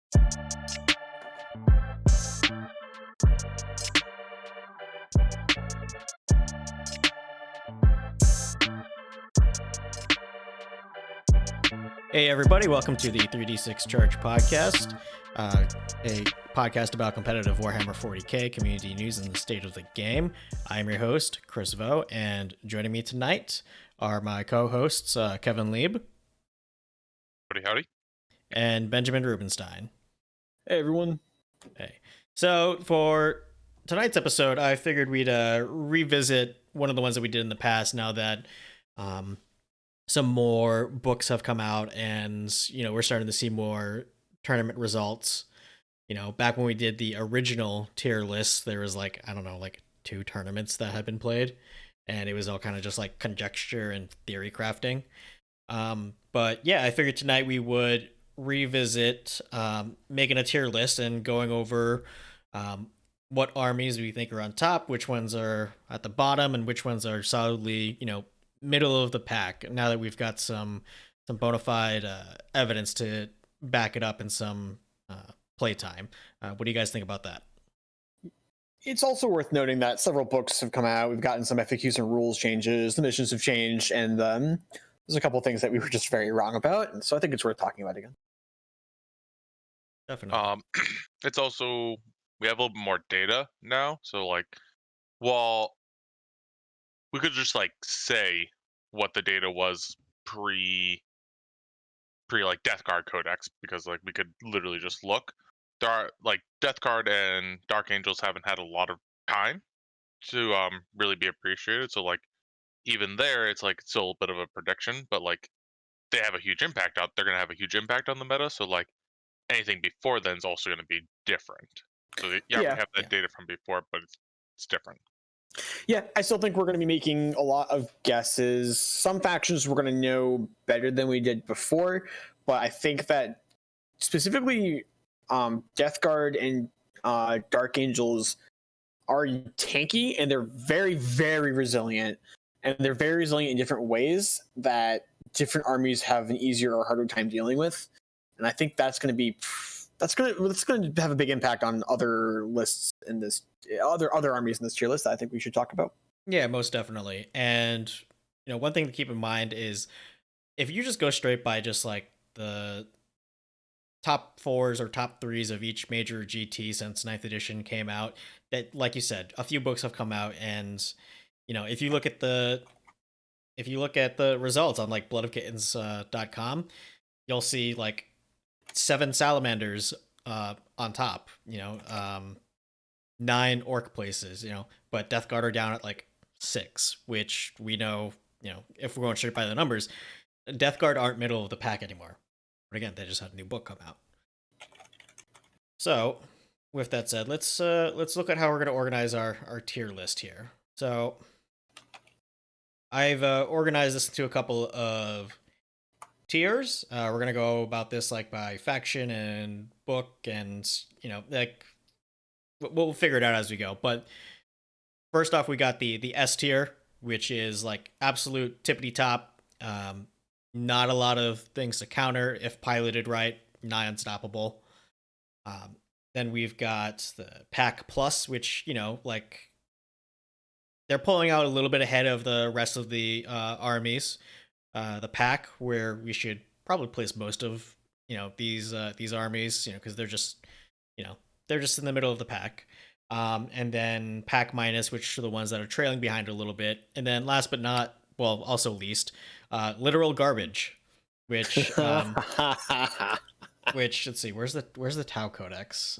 Hey everybody, welcome to the 3D6 Charge podcast, a podcast about competitive Warhammer 40k community news and the state of the game. I'm your host, Chris Vo, and joining me tonight are my co-hosts, Kevin Lieb. Howdy. And Benjamin Rubenstein. Hey everyone. Hey. So for tonight's episode, I figured we'd revisit one of the ones that we did in the past now that some more books have come out and, we're starting to see more tournament results. Back when we did the original tier list, there was like 2 tournaments that had been played, and it was all kind of just like conjecture and theory crafting. But yeah, I figured tonight we would revisit making a tier list and going over what armies we think are on top, which ones are at the bottom, and which ones are solidly, middle of the pack, now that we've got some bona fide evidence to back it up in some playtime. What do you guys think about that? It's also worth noting that several books have come out. We've gotten some FAQs and rules changes. The missions have changed, and there's a couple of things that we were just very wrong about, and so I think it's worth talking about again. Definitely. It's also, we have a little bit more data now, so while we could just say what the data was pre Death Guard Codex, because we could literally just look. There are Death Guard and Dark Angels haven't had a lot of time to really be appreciated, so even there it's still a bit of a prediction, but they have a huge impact out. They're gonna have a huge impact on the meta, so anything before then is also going to be different. So we have that data from before, but it's different. Yeah, I still think we're going to be making a lot of guesses. Some factions we're going to know better than we did before, but I think that specifically Death Guard and Dark Angels are tanky, and they're very, very resilient. And they're very resilient in different ways that different armies have an easier or harder time dealing with. And I think that's going to have a big impact on other lists in this, other armies in this tier list that I think we should talk about. Yeah, most definitely. And one thing to keep in mind is if you just go straight by just the top 4s or top 3s of each major GT since 9th edition came out, that, like you said, a few books have come out, and if you look at the results on bloodofkittens.com, you'll see 7 Salamanders on top, 9 Orc places, but Death Guard are down at 6, which we know, if we're going straight by the numbers, Death Guard aren't middle of the pack anymore. But again, they just had a new book come out. So, with that said, let's look at how we're going to organize our tier list here. So, I've organized this into a couple of tiers. We're going to go about this by faction and book, and we'll figure it out as we go. But first off, we got the S tier, which is absolute tippity top. Not a lot of things to counter if piloted right, nigh unstoppable. Then we've got the Pack Plus, which they're pulling out a little bit ahead of the rest of the armies. The Pack, where we should probably place most of these armies, because they're just in the middle of the pack. And then Pack Minus, which are the ones that are trailing behind a little bit. And then last but not, well, also least, Literal Garbage, which which, let's see, where's the Tau Codex?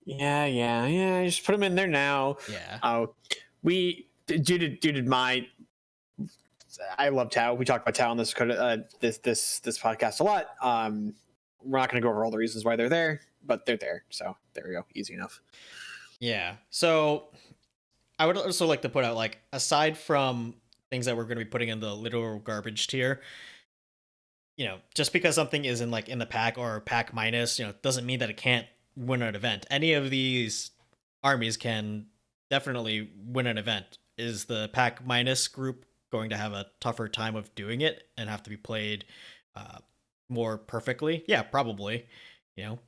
Yeah, just put them in there now. Yeah. Due to my, I love Tau. We talk about Tau on this podcast a lot. We're not going to go over all the reasons why they're there, but they're there. So there we go. Easy enough. Yeah. So I would also like to put out, aside from things that we're going to be putting in the Literal Garbage tier, just because something is in the pack or Pack Minus, doesn't mean that it can't win an event. Any of these armies can definitely win an event. Is the Pack Minus group going to have a tougher time of doing it and have to be played more perfectly? Yeah, probably.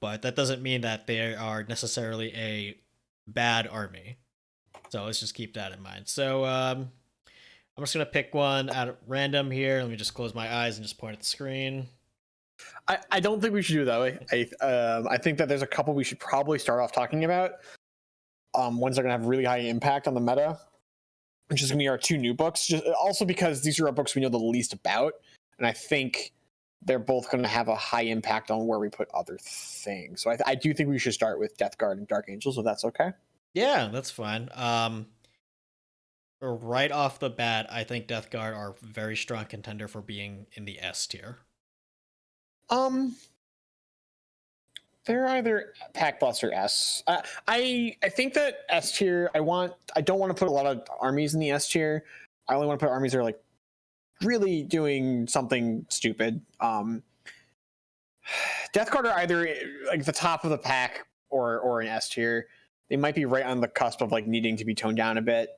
but that doesn't mean that they are necessarily a bad army. So let's just keep that in mind. So I'm just gonna pick one at random here. Let me just close my eyes and just point at the screen. I don't think we should do it that way. I think that there's a couple we should probably start off talking about. Ones that are gonna have really high impact on the meta, which is gonna be our two new books. Just also because these are our books we know the least about, and I think they're both going to have a high impact on where we put other things. So I do think we should start with Death Guard and Dark Angels, if that's okay. Yeah, that's fine. Right off the bat, I think Death Guard are a very strong contender for being in the S tier. They're either Pack Plus or S. I think that S tier. I don't want to put a lot of armies in the S tier. I only want to put armies that are like really doing something stupid. Death Guard are either like the top of the pack or an S tier. They might be right on the cusp of like needing to be toned down a bit.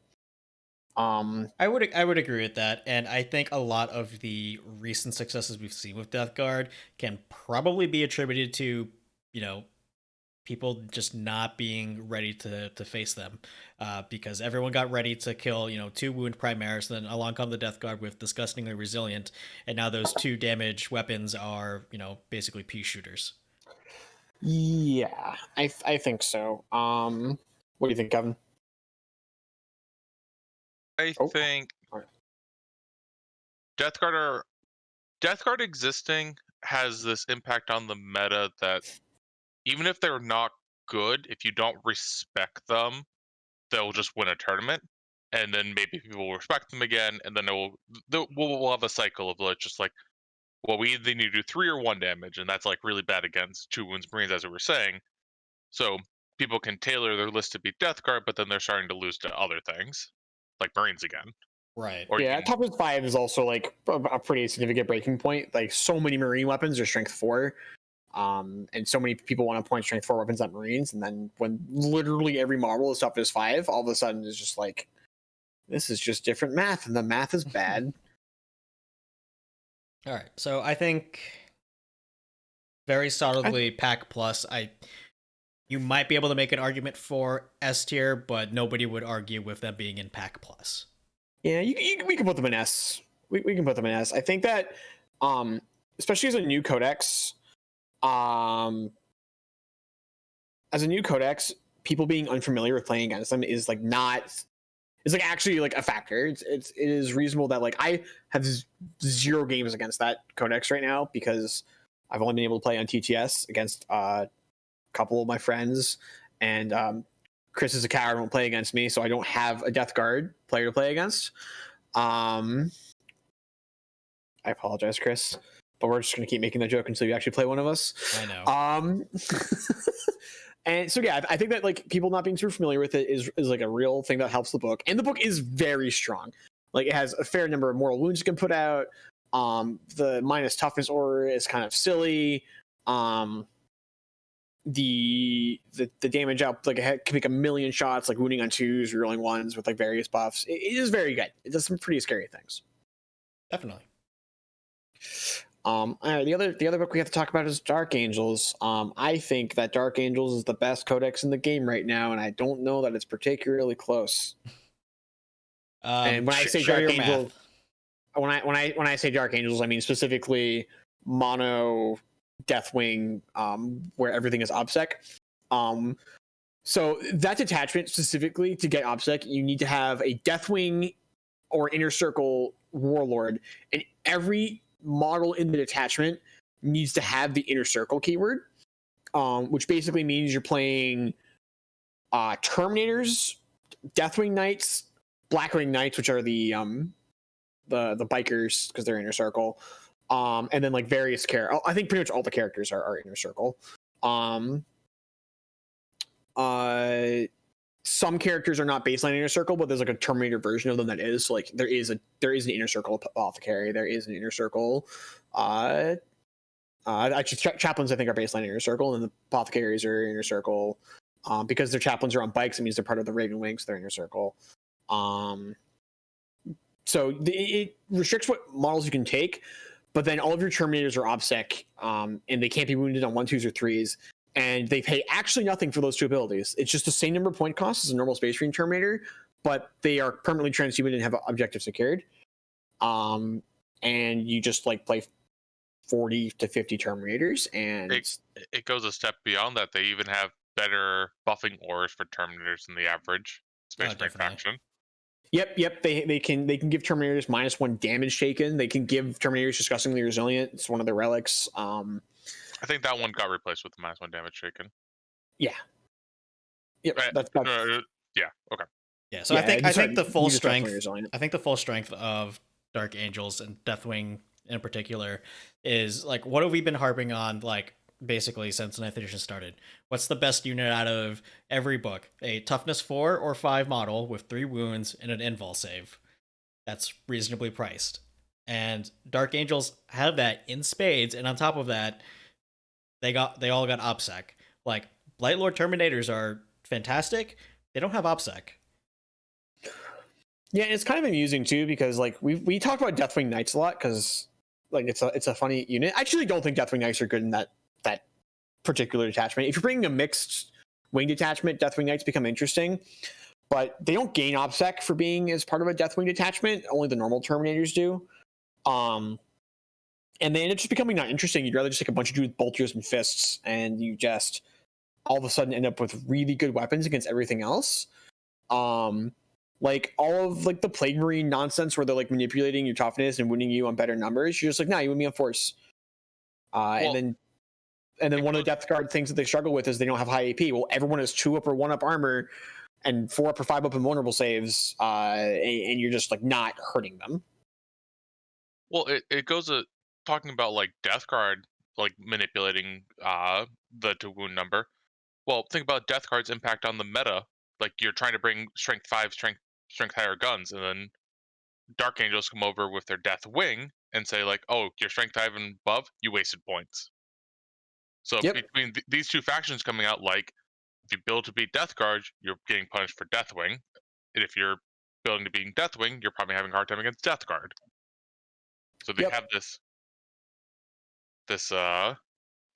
I would agree with that, and I think a lot of the recent successes we've seen with Death Guard can probably be attributed to people just not being ready to face them, because everyone got ready to kill 2 wound primaries, then along come the Death Guard with disgustingly resilient, and now those 2 damage weapons are basically pea shooters. Yeah, I think so. What do you think, Kevin? I think Death Guard existing has this impact on the meta that even if they're not good, if you don't respect them, they'll just win a tournament, and then maybe people will respect them again, and then we'll have a cycle of just like, well, we either need to do 3 or 1 damage, and that's like really bad against 2 wounds Marines, as we were saying. So people can tailor their list to beat Death Guard, but then they're starting to lose to other things, like Marines again. Right. Or yeah, top of 5 is also like a pretty significant breaking point. Like so many Marine weapons are strength 4. And so many people want to point strength 4 weapons at Marines, and then when literally every model is up as 5, all of a sudden it's just like, this is just different math, and the math is bad. All right, so I think very solidly Pack Plus. You might be able to make an argument for S tier, but nobody would argue with them being in Pack Plus. Yeah, we can put them in S. We can put them in S. I think that, especially as a new codex, people being unfamiliar with playing against them is like actually like a factor. It is reasonable that like I have 0 games against that codex right now because I've only been able to play on TTS against a couple of my friends, and Chris is a coward, won't play against me, so I don't have a Death Guard player to play against. I apologize, Chris, but we're just gonna keep making that joke until you actually play one of us. I know. And so yeah, I think that like people not being too familiar with it is like a real thing that helps the book, and the book is very strong. Like it has a fair number of mortal wounds you can put out. The minus toughness aura is kind of silly. The damage out like it can make 1,000,000 shots, like wounding on 2s, rerolling 1s with like various buffs. It is very good. It does some pretty scary things. Definitely. All right, the other book we have to talk about is Dark Angels. I think that Dark Angels is the best codex in the game right now, and I don't know that it's particularly close. And when I say Dark Angels, when I say Dark Angels, I mean specifically mono Deathwing, where everything is OBSEC. So that detachment specifically to get OBSEC, you need to have a Deathwing or Inner Circle Warlord, and every model in the detachment needs to have the Inner Circle keyword, which basically means you're playing Terminators, Deathwing Knights, Blackwing Knights, which are the bikers because they're Inner Circle, and then like various I think pretty much all the characters are Inner Circle. Some characters are not baseline Inner Circle, but there's like a Terminator version of them that is. So like there is an Inner Circle Apothecary, there is an Inner Circle. Actually, chaplains I think are baseline Inner Circle, and the Apothecaries are Inner Circle. Because their chaplains are on bikes, it means they're part of the Raven Wings. They're Inner Circle. So it restricts what models you can take, but then all of your Terminators are OBSEC, and they can't be wounded on 1, 2s, or 3s, and they pay actually nothing for those two abilities. It's just the same number of point costs as a normal Space Marine Terminator, but they are permanently transhuman and have objective secured. And you just like play 40 to 50 Terminators, and it goes a step beyond that. They even have better buffing auras for Terminators than the average Space Marine faction. Yep. They can give Terminators -1 damage taken. They can give Terminators disgustingly resilient. It's one of their relics. I think that one got replaced with the -1 damage taken. Yeah. Yep. Yeah. Okay. Yeah. So I think the full strength. I think the full strength of Dark Angels and Deathwing in particular is like, what have we been harping on, like, basically since 9th edition started? What's the best unit out of every book? A toughness 4 or 5 model with 3 wounds and an invul save that's reasonably priced. And Dark Angels have that in spades, and on top of that, they all got OBSEC. Like, Blightlord Terminators are fantastic. They don't have OBSEC. Yeah, it's kind of amusing too, because like we talk about Deathwing Knights a lot because like it's a funny unit. I actually don't think Deathwing Knights are good in that particular detachment. If you're bringing a mixed wing detachment, Deathwing Knights become interesting, but they don't gain OBSEC for being as part of a Deathwing detachment. Only the normal Terminators do. And they end up just becoming not interesting. You'd rather just take a bunch of dudes with bolters and fists, and you just all of a sudden end up with really good weapons against everything else. Like all of like the Plague Marine nonsense where they're like manipulating your toughness and winning you on better numbers. You're just like, nah, you win me on force. And then one of the Depth Guard things that they struggle with is they don't have high AP. Well, everyone has 2 up or 1 up armor and 4 up or 5 up invulnerable saves, and you're just like not hurting them. Well, it goes to talking about like Death Guard like manipulating the to wound number. Well, think about Death Guard's impact on the meta. Like, you're trying to bring strength 5, strength higher guns, and then Dark Angels come over with their Death Wing and say like, oh, you're strength 5 and above, you wasted points. So between these two factions coming out, like, if you build to beat Death Guard, you're getting punished for Deathwing, and if you're building to beat Deathwing, you're probably having a hard time against Death Guard. So they have this I'm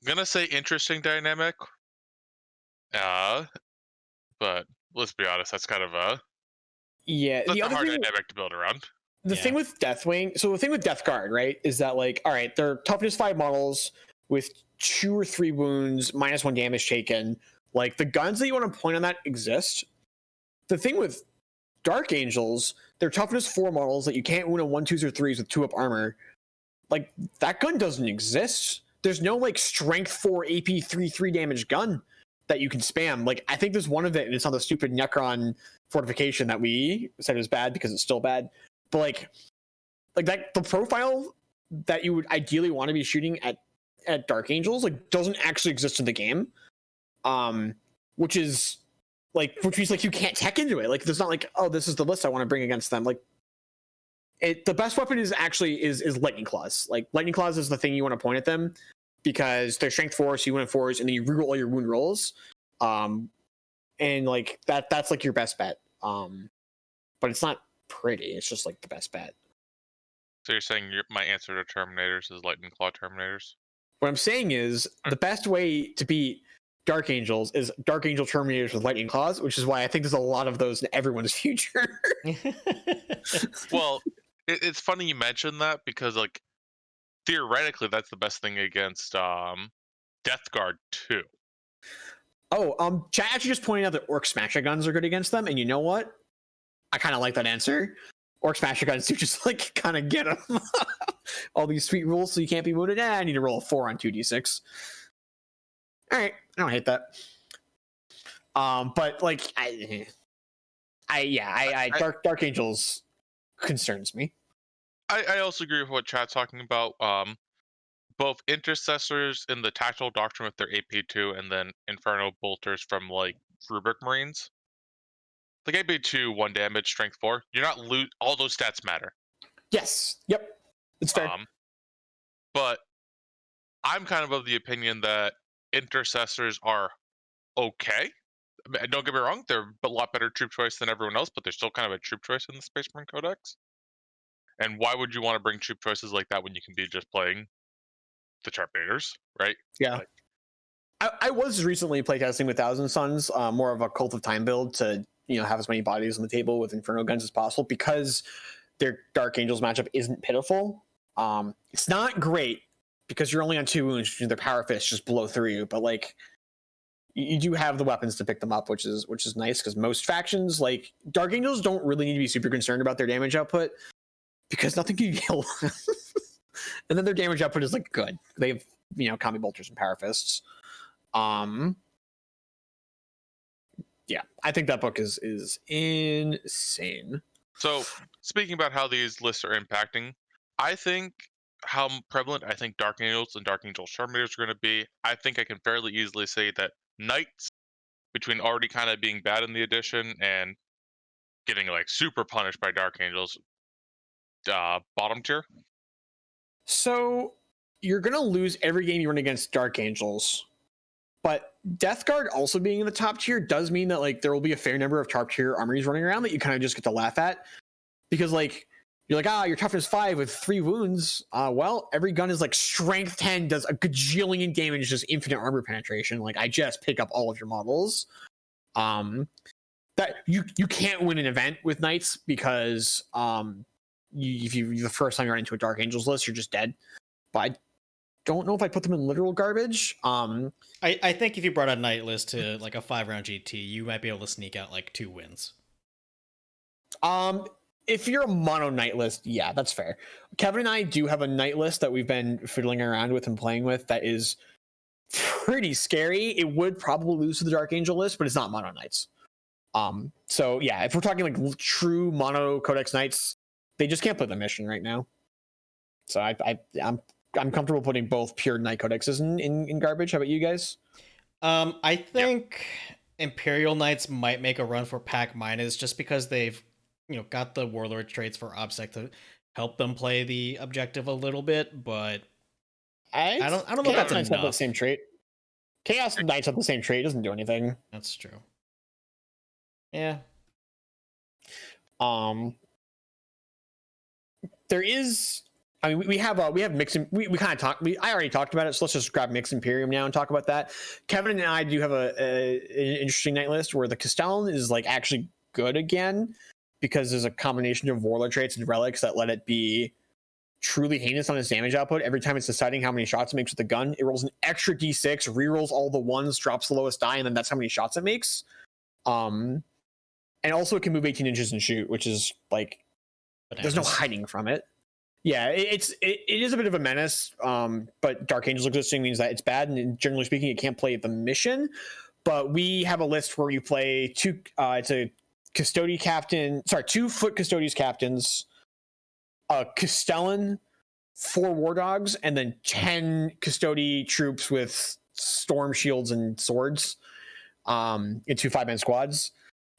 gonna say interesting dynamic, but let's be honest, that's kind of a hard dynamic to build around. The thing with Deathwing, so the thing with Death Guard, right, is that like, all right, they're toughness 5 models with 2 or 3 wounds, -1 damage taken. Like, the guns that you want to point on that exist. The thing with Dark Angels, they're toughness 4 models that you can't wound on 1, 2s, or 3s with 2 up armor. Like, that gun doesn't exist. There's no like strength 4 AP 3 damage gun that you can spam. Like, I think there's one of it, and it's on the stupid Necron fortification that we said is bad because it's still bad. But like that, the profile that you would ideally want to be shooting at Dark Angels like doesn't actually exist in the game. Which means like you can't tech into it. Like, there's not like, oh, this is the list I want to bring against them. Like, the best weapon is Lightning Claws. Like, Lightning Claws is the thing you want to point at them because they're strength 4, so you win 4s, and then you reroll all your wound rolls. And like that's like your best bet. But it's not pretty. It's just like the best bet. So you're saying my answer to Terminators is Lightning Claw Terminators? What I'm saying is the best way to beat Dark Angels is Dark Angel Terminators with Lightning Claws, which is why I think there's a lot of those in everyone's future. Well, it's funny you mentioned that because, like, theoretically, that's the best thing against Death Guard too. Oh, Chad actually just pointed out that Orc Smasher Guns are good against them, and you know what? I kind of like that answer. Orc Smasher Guns do just like kind of get them. All these sweet rules, so you can't be wounded. I need to roll a 4 on 2d6. All right, I don't hate that. But like, Dark Angels concerns me. I also agree with what Chad's talking about. Both Intercessors in the Tactical Doctrine with their AP2, and then Inferno Bolters from like Rubric Marines. Like AP2, 1 damage, strength 4. You're not all those stats matter. Yes. Yep. It's fair. But I'm kind of the opinion that Intercessors are okay. I mean, don't get me wrong, they're a lot better troop choice than everyone else, but they're still kind of a troop choice in the Space Marine Codex. And why would you want to bring troop choices like that when you can be just playing the Terminators, right? Yeah. Like, I was recently playtesting with Thousand Suns, more of a Cult of Time build to have as many bodies on the table with Inferno guns as possible because their Dark Angels matchup isn't pitiful. It's not great because you're only on 2 wounds, their Power Fists just blow through you, but like you do have the weapons to pick them up, which is nice because most factions like Dark Angels don't really need to be super concerned about their damage output because nothing can kill them. And then their damage output is like good. They have combi bolters and Power Fists. Yeah, I think that book is insane. so speaking about how these lists are impacting, I think how prevalent I think Dark Angels and Dark Angel Terminators are going to be. I think I can fairly easily say that Knights, between already kind of being bad in the edition and getting like super punished by Dark Angels, bottom tier. So you're gonna lose every game you run against Dark Angels, but Death Guard also being in the top tier does mean that like there will be a fair number of top tier armories running around that you kind of just get to laugh at because like you're like your toughness 5 with 3 wounds. Well, every gun is like strength 10 does a gajillion damage, just infinite armor penetration. Like I just pick up all of your models. That you can't win an event with Knights because if you the first time you're into a Dark Angels list, you're just dead. But I don't know if I put them in literal garbage. I think if you brought a Knight list to like a 5-round GT, you might be able to sneak out like 2 wins. If you're a mono Knight list, yeah, that's fair. Kevin and I do have a Knight list that we've been fiddling around with and playing with that is pretty scary. It would probably lose to the Dark Angel list, but it's not mono Knights. So yeah, if we're talking like true mono Codex Knights, they just can't put the mission right now. So I'm comfortable putting both pure Knight Codexes in garbage. How about you guys? I think Imperial Knights might make a run for pack minus just because they've got the warlord traits for OBSEC to help them play the objective a little bit, but I don't know if that's Knights have the enough. same trait. Chaos Knights have the same trait. It doesn't do anything. That's true. Yeah. There is. I mean, we have mixed. We kind of talked. I already talked about it, so let's just grab Mixed Imperium now and talk about that. Kevin and I do have an interesting Knight list where the Castellan is like actually good again because there's a combination of warlord traits and relics that let it be truly heinous on its damage output. Every time it's deciding how many shots it makes with the gun, it rolls an extra d6, rerolls all the ones, drops the lowest die, and then that's how many shots it makes. And also it can move 18 inches and shoot, which is like there's no hiding from it. Yeah, it is a bit of a menace, but Dark Angels existing means that it's bad, and generally speaking, it can't play the mission. But we have a list where you play two. It's a Custody captain, 2 foot Custodies captains, a Castellan, 4 War Dogs, and then 10 Custody troops with storm shields and swords, in 2 5-man squads,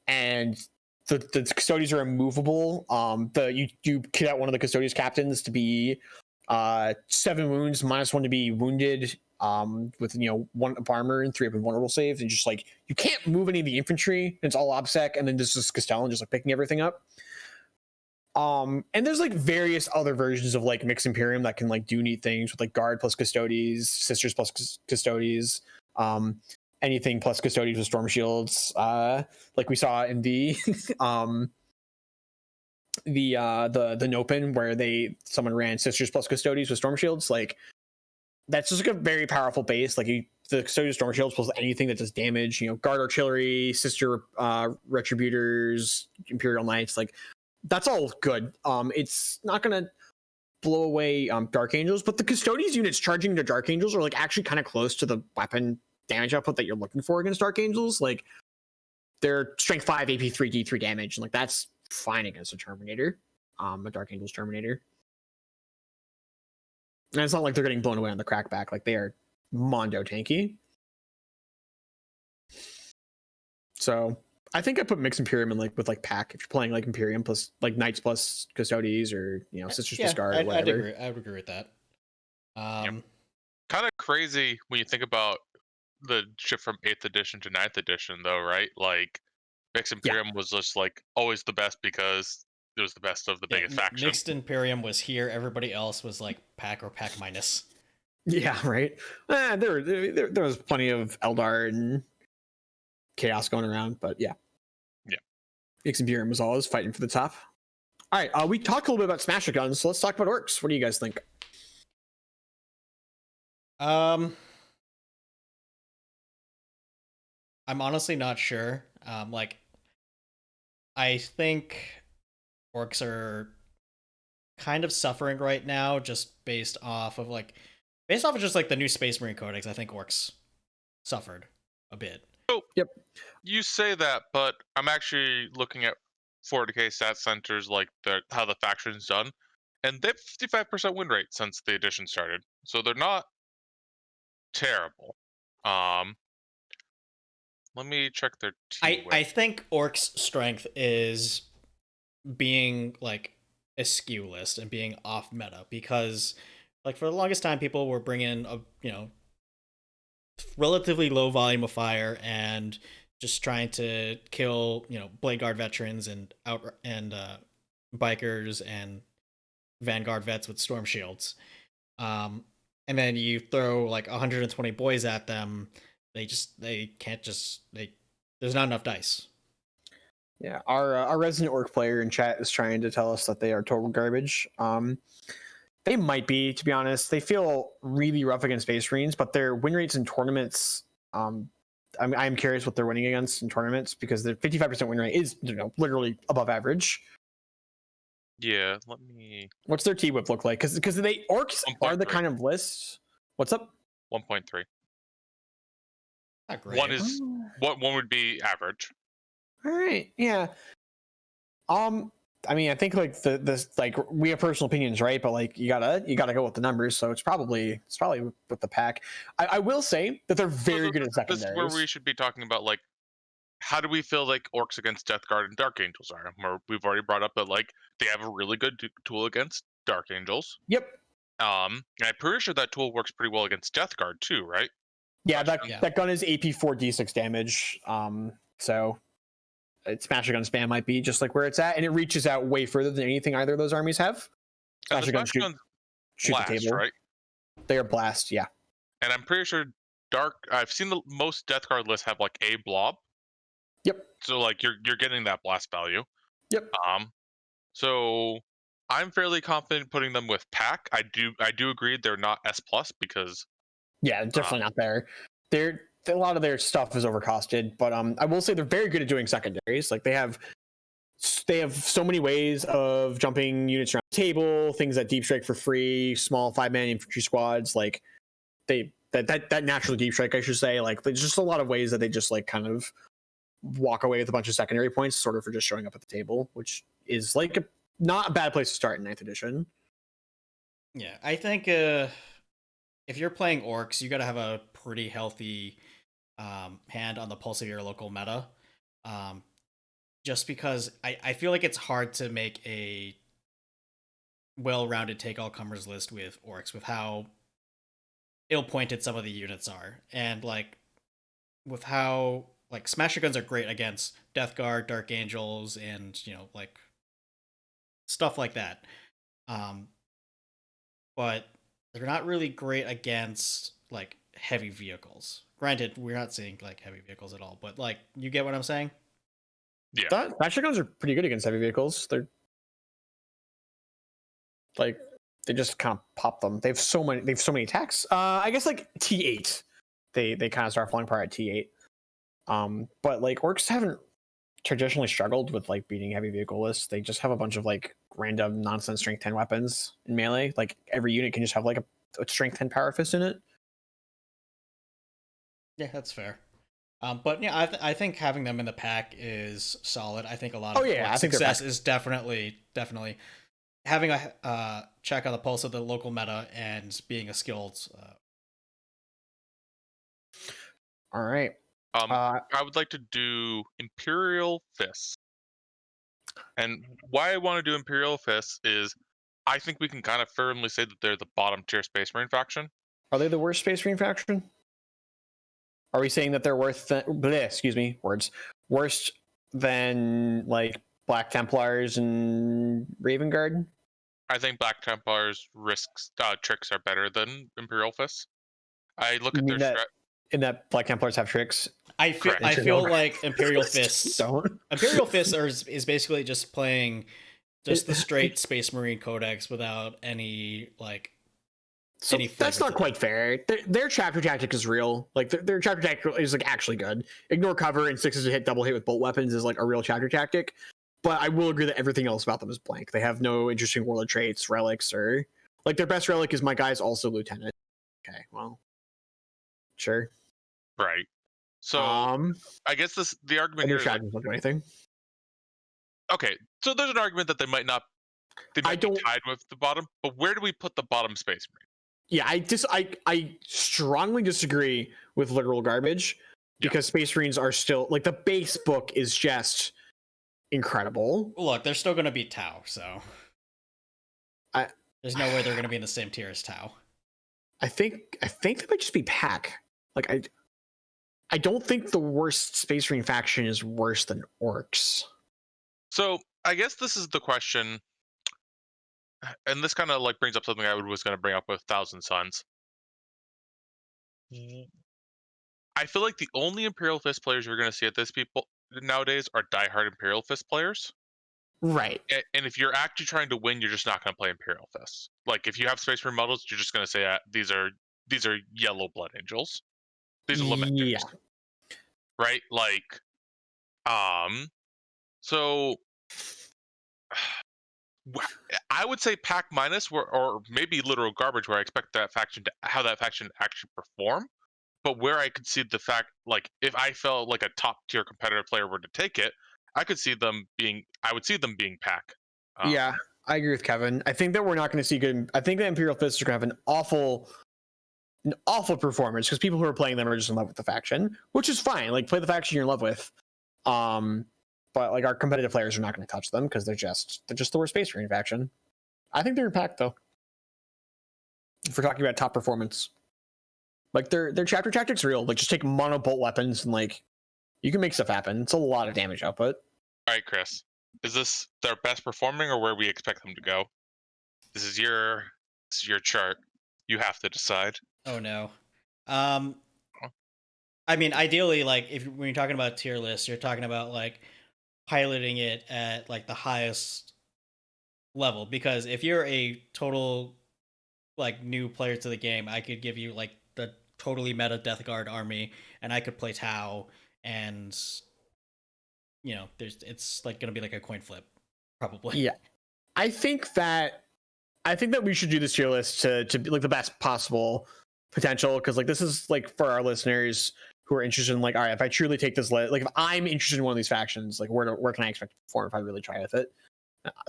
and the Custodies are immovable. You kit out one of the Custodies captains to be 7 wounds, -1 to be wounded, with 1 up armor and 3 up invulnerable saves, and just like you can't move any of the infantry. It's all OBSEC, and then this is Castellan just like picking everything up. And there's like various other versions of like Mixed Imperium that can like do neat things with like Guard plus Custodies, Sisters plus Custodies, anything plus Custodies with Storm Shields, like we saw in the the Nopen where someone ran Sisters plus Custodies with Storm Shields. Like that's just like a very powerful base. Like the Custodies Storm Shields plus anything that does damage. Guard Artillery, Sister Retributors, Imperial Knights. Like that's all good. It's not gonna blow away Dark Angels, but the Custodies units charging to Dark Angels are like actually kind of close to the weapon damage output that you're looking for against Dark Angels. Like they're strength 5, AP 3, D3 damage, and like that's fine against a Terminator, a Dark Angels Terminator. And it's not like they're getting blown away on the crackback. Like they are mondo tanky. So I think I put Mixed Imperium in like with like pack if you're playing like Imperium plus like Knights plus Custodies or Sisters plus Guard or whatever. I would agree with that. Kind of crazy when you think about the shift from 8th edition to 9th edition, though, right? Like Mixed Imperium was just like always the best because it was the best of the biggest faction. Mixed Imperium was here. Everybody else was like pack or pack minus. Yeah, right. There was plenty of Eldar and chaos going around, but yeah. Mixed Imperium was always fighting for the top. All right, we talked a little bit about Smasher guns, so let's talk about Orcs. What do you guys think? I'm honestly not sure. I think Orcs are kind of suffering right now, just based off of just like the new Space Marine Codex. I think Orcs suffered a bit. Oh, yep. You say that, but I'm actually looking at 40k stat centers, like how the faction's done, and they have 55% win rate since the edition started, so they're not terrible. Let me check their team. I think Orcs' strength is being like a skew list and being off meta, because like for the longest time people were bringing a relatively low volume of fire and just trying to kill Blade Guard veterans and bikers and Vanguard vets with storm shields, and then you throw like 120 boys at them. There's not enough dice. Yeah, our resident Orc player in chat is trying to tell us that they are total garbage. They might be, to be honest. They feel really rough against Space Marines, but their win rates in tournaments, I'm curious what they're winning against in tournaments, because their 55% win rate is literally above average. Yeah, let me. What's their T-Whip look like? Because they Orcs 1. are the kind of list. What's up? 1.3. Not great. One would be average. All right, yeah. I mean, I think like this like we have personal opinions, right? But like you gotta go with the numbers, so it's probably with the pack. I will say that they're very good at secondaries. This is where we should be talking about, like, how do we feel like Orcs against Death Guard and Dark Angels are? We've already brought up that like they have a really good tool against Dark Angels. Yep. And I'm pretty sure that tool works pretty well against Death Guard too, right? Yeah, that gun is AP 4d6 damage. So Smasher Gun spam might be just like where it's at, and it reaches out way further than anything either of those armies have. Smasher Guns shoot blast, the table, right? They are blast, yeah. And I'm pretty sure I've seen the most Death Guard lists have like a blob. Yep. So like you're getting that blast value. Yep. So I'm fairly confident putting them with pack. I do agree they're not S+ because definitely not there. A lot of their stuff is overcosted, but I will say they're very good at doing secondaries. Like they have so many ways of jumping units around the table, things that deep strike for free, small 5-man infantry squads. Like that natural deep strike, I should say. Like there's just a lot of ways that they just like kind of walk away with a bunch of secondary points, sort of for just showing up at the table, which is like not a bad place to start in 9th edition. Yeah, I think if you're playing Orcs, you got to have a pretty healthy hand on the pulse of your local meta, just because I feel like it's hard to make a well-rounded take-all-comers list with Orcs, with how ill-pointed some of the units are, and like with how like Smasher Guns are great against Death Guard, Dark Angels, and like stuff like that, but they're not really great against like heavy vehicles. Granted, we're not seeing like heavy vehicles at all, but like you get what I'm saying? Yeah. Smasher Guns are pretty good against heavy vehicles. They're like they just kind of pop them. They have so many attacks. I guess like T8. They kind of start falling apart at T8. But like Orcs haven't traditionally struggled with like beating heavy vehicle lists. They just have a bunch of like random nonsense strength 10 weapons in melee. Like every unit can just have like a strength 10 power fist in it. Yeah, that's fair. But yeah, I think having them in the pack is solid. I think a lot of success is definitely having a check on the pulse of the local meta and being a skilled. All right. I would like to do Imperial Fists. And why I want to do Imperial Fists is I think we can kind of firmly say that they're the bottom tier Space Marine faction. Are they the worst Space Marine faction? Are we saying that they're worse than like Black Templars and Raven Guard. I think Black Templars tricks are better than Imperial Fists. I look at their in that Black Templars have tricks. I feel like Imperial Fists don't. Imperial Fists is basically just playing just the straight Space Marine Codex without any like. So that's not quite fair. Their chapter tactic is real. Like their chapter tactic is like actually good. Ignore cover and 6s to hit, double hit with bolt weapons is like a real chapter tactic. But I will agree that everything else about them is blank. They have no interesting warlord traits, relics, or like their best relic is my guy's also lieutenant. Okay, well, sure. Right. So I guess the argument here is like, don't do anything. Okay, so there's an argument that they might be tied with the bottom, but where do we put the bottom Space Marine? Yeah, I strongly disagree with literal garbage because Space Marines are still like the base book is just incredible. Look, they're still going to be Tau, so there's no way they're going to be in the same tier as Tau. I think they might just be Pack. Like I don't think the worst Space Marine faction is worse than Orcs. So I guess this is the question. And this kind of like brings up something I was going to bring up with Thousand Suns. I feel like the only Imperial Fist players you're going to see at this people nowadays are diehard Imperial Fist players. Right. And if you're actually trying to win, you're just not going to play Imperial Fists. Like if you have Space Marine models, you're just going to say these are Yellow Blood Angels. These are Lamenters. Yeah. Right? Like, so I would say Pack minus, or maybe literal garbage, where I expect how that faction actually perform. But where I could see the fact, like, if I felt like a top tier competitive player were to take it, I would see them being Pack. Yeah, I agree with Kevin. I think that we're not going to see good. I think the Imperial Fists are going to have an awful performance because people who are playing them are just in love with the faction, which is fine. Like, play the faction you're in love with. But like our competitive players are not going to touch them because they're just the worst Space Marine faction. I think they're in Pack though. If we're talking about top performance, like their chapter tactics real. Like just take mono bolt weapons and like you can make stuff happen. It's a lot of damage output. All right, Chris, is this their best performing or where we expect them to go? This is your chart. You have to decide. Oh no. I mean, ideally, like when you're talking about tier lists, you're talking about like piloting it at like the highest level, because if you're a total like new player to the game, I could give you like the totally meta Death Guard army and I could play Tau, and you know it's like gonna be like a coin flip probably. Yeah, I think that we should do this tier list to be like the best possible potential, because like this is like for our listeners who are interested in like, all right, if I truly take this list, like if I'm interested in one of these factions, like where can I expect to perform if I really try with it?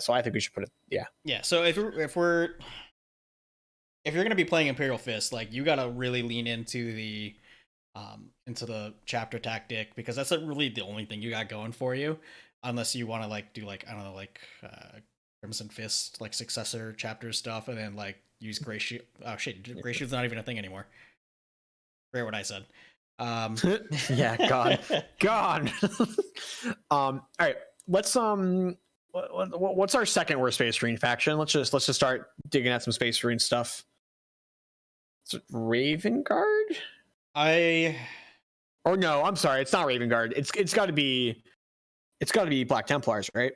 So I think we should put it. Yeah. So if you're gonna be playing Imperial Fist, like you gotta really lean into the chapter tactic, because that's really the only thing you got going for you, unless you want to like do like I don't know like Crimson Fist like successor chapter stuff, and then like use Gray Shield. Oh shit, Gray Shield's not even a thing anymore. Forget what I said. Yeah, gone. All right, let's what's our second worst Space Marine faction? Let's just start digging at some Space Marine stuff. Is it Raven Guard? No, I'm sorry, it's not Raven Guard. It's got to be Black Templars, right?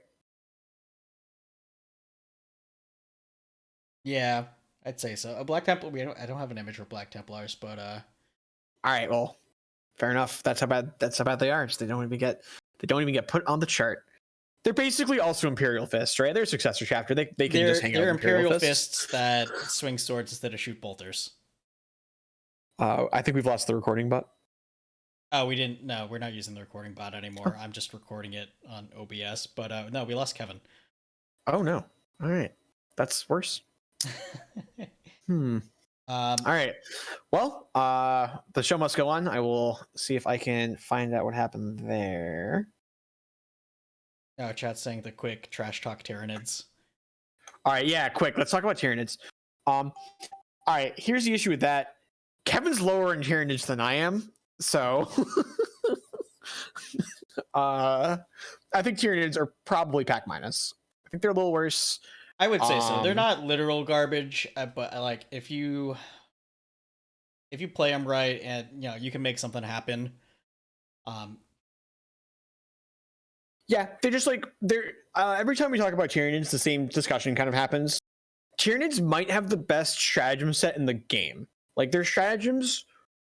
Yeah, I'd say so. A Black Templar. I don't have an image for Black Templars, but all right, well, fair enough. That's how bad they are. They don't even get put on the chart. They're basically also Imperial Fists, right? They're successor chapter. They can just hang out. They're Imperial Fists that swing swords instead of shoot bolters. I think we've lost the recording bot. Oh, we didn't. No, we're not using the recording bot anymore. I'm just recording it on OBS. But no, we lost Kevin. Oh no! All right, that's worse. All right. Well, the show must go on. I will see if I can find out what happened there. Oh, chat's saying the quick trash talk Tyranids. All right, yeah, quick. Let's talk about Tyranids. All right, here's the issue with that. Kevin's lower in Tyranids than I am, so I think Tyranids are probably pack minus. I think they're a little worse. I would say so. They're not literal garbage, but like if you play them right and you can make something happen. Yeah, they're just like they're every time we talk about Tyranids, the same discussion kind of happens. Tyranids might have the best stratagem set in the game. Like their stratagems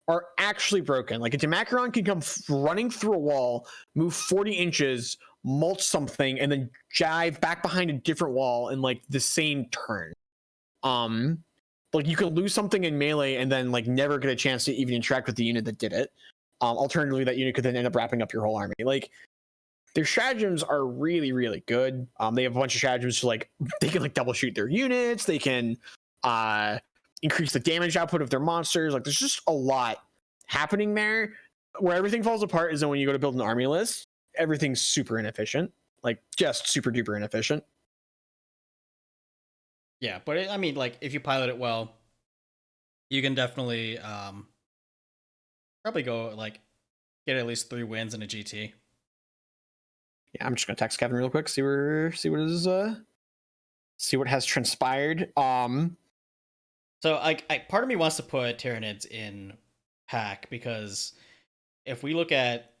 are actually broken. Like a Necron can come running through a wall, move 40 inches, mulch something, and then jive back behind a different wall in like the same turn. Like you can lose something in melee and then like never get a chance to even interact with the unit that did it. Alternatively, that unit could then end up wrapping up your whole army. Like their stratagems are really, really good. They have a bunch of stratagems to like they can like double shoot their units. They can increase the damage output of their monsters. Like there's just a lot happening there. Where everything falls apart is then when you go to build an army list, everything's super inefficient. Like just super duper inefficient. Yeah, but I mean, like if you pilot it well, you can definitely probably go like get at least 3 wins in a GT. Yeah, I'm just gonna text Kevin real quick, see what has transpired. So I part of me wants to put Tyranids in pack because if we look at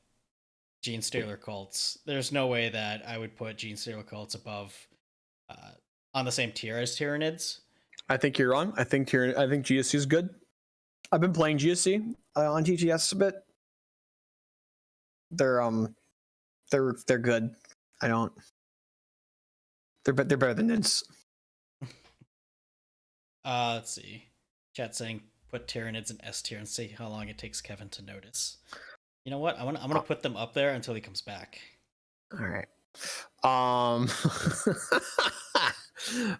Gene Stealer cults, there's no way that I would put Gene Stealer cults above on the same tier as Tyranids. I think you're wrong. I think GSC is good. I've been playing GSC on TTS a bit. They're good. They're better than Nids. Let's see. Chat saying put Tyranids in S tier and see how long it takes Kevin to notice. You know what? I'm gonna put them up there until he comes back. All right.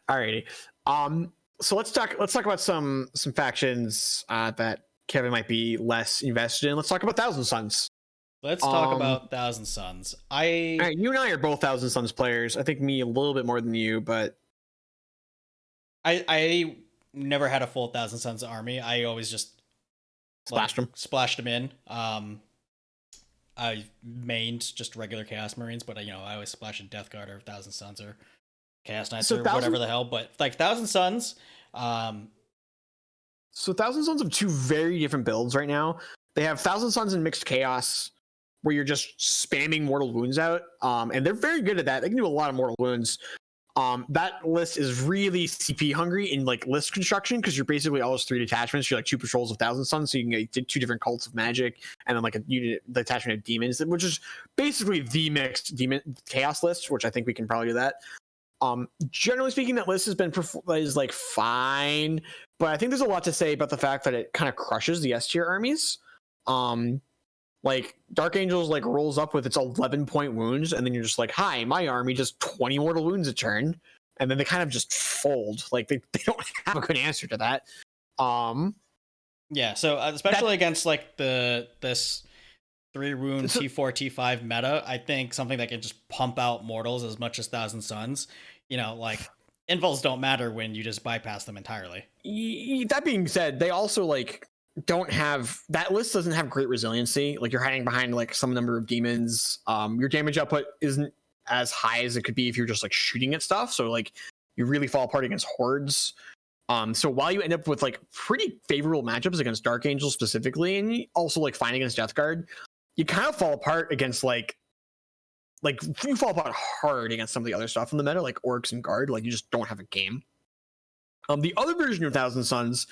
Alrighty. So let's talk about some factions that Kevin might be less invested in. Let's talk about Thousand Sons. Let's talk about Thousand Sons. All right, you and I are both Thousand Sons players. I think me a little bit more than you, but I never had a full Thousand Sons army. I always just splashed them in. I mained just regular Chaos Marines, but I always splash in Death Guard or Thousand Sons or Chaos Knights or whatever the hell. But like Thousand Sons, so Thousand Sons have 2 very different builds right now. They have Thousand Sons and Mixed Chaos, where you're just spamming mortal wounds out, and they're very good at that. They can do a lot of mortal wounds. That list is really CP hungry in like list construction because you're basically always 3 detachments. You're like 2 patrols of Thousand Sons, so you can get 2 different cults of magic, and then like a unit detachment of demons, which is basically the mixed demon chaos list, which I think we can probably do that. Generally speaking, that list has been is like fine, but I think there's a lot to say about the fact that it kind of crushes the S tier armies. Like Dark Angels like rolls up with its 11-point wounds, and then you're just like, hi, my army does 20 mortal wounds a turn, and then they kind of just fold. Like they don't have a good answer to that. Yeah, so especially against like this 3 wound T4 T5 meta, I think something that can just pump out mortals as much as Thousand Sons, like invuls don't matter when you just bypass them entirely. That being said, they also like don't have that list doesn't have great resiliency. Like you're hiding behind like some number of demons. Your damage output isn't as high as it could be if you're just like shooting at stuff. So like you really fall apart against hordes. So while you end up with like pretty favorable matchups against Dark Angels specifically, and also like fine against Death Guard, you kind of fall apart against like you fall apart hard against some of the other stuff in the meta, like Orcs and Guard. Like you just don't have a game. The other version of Thousand Sons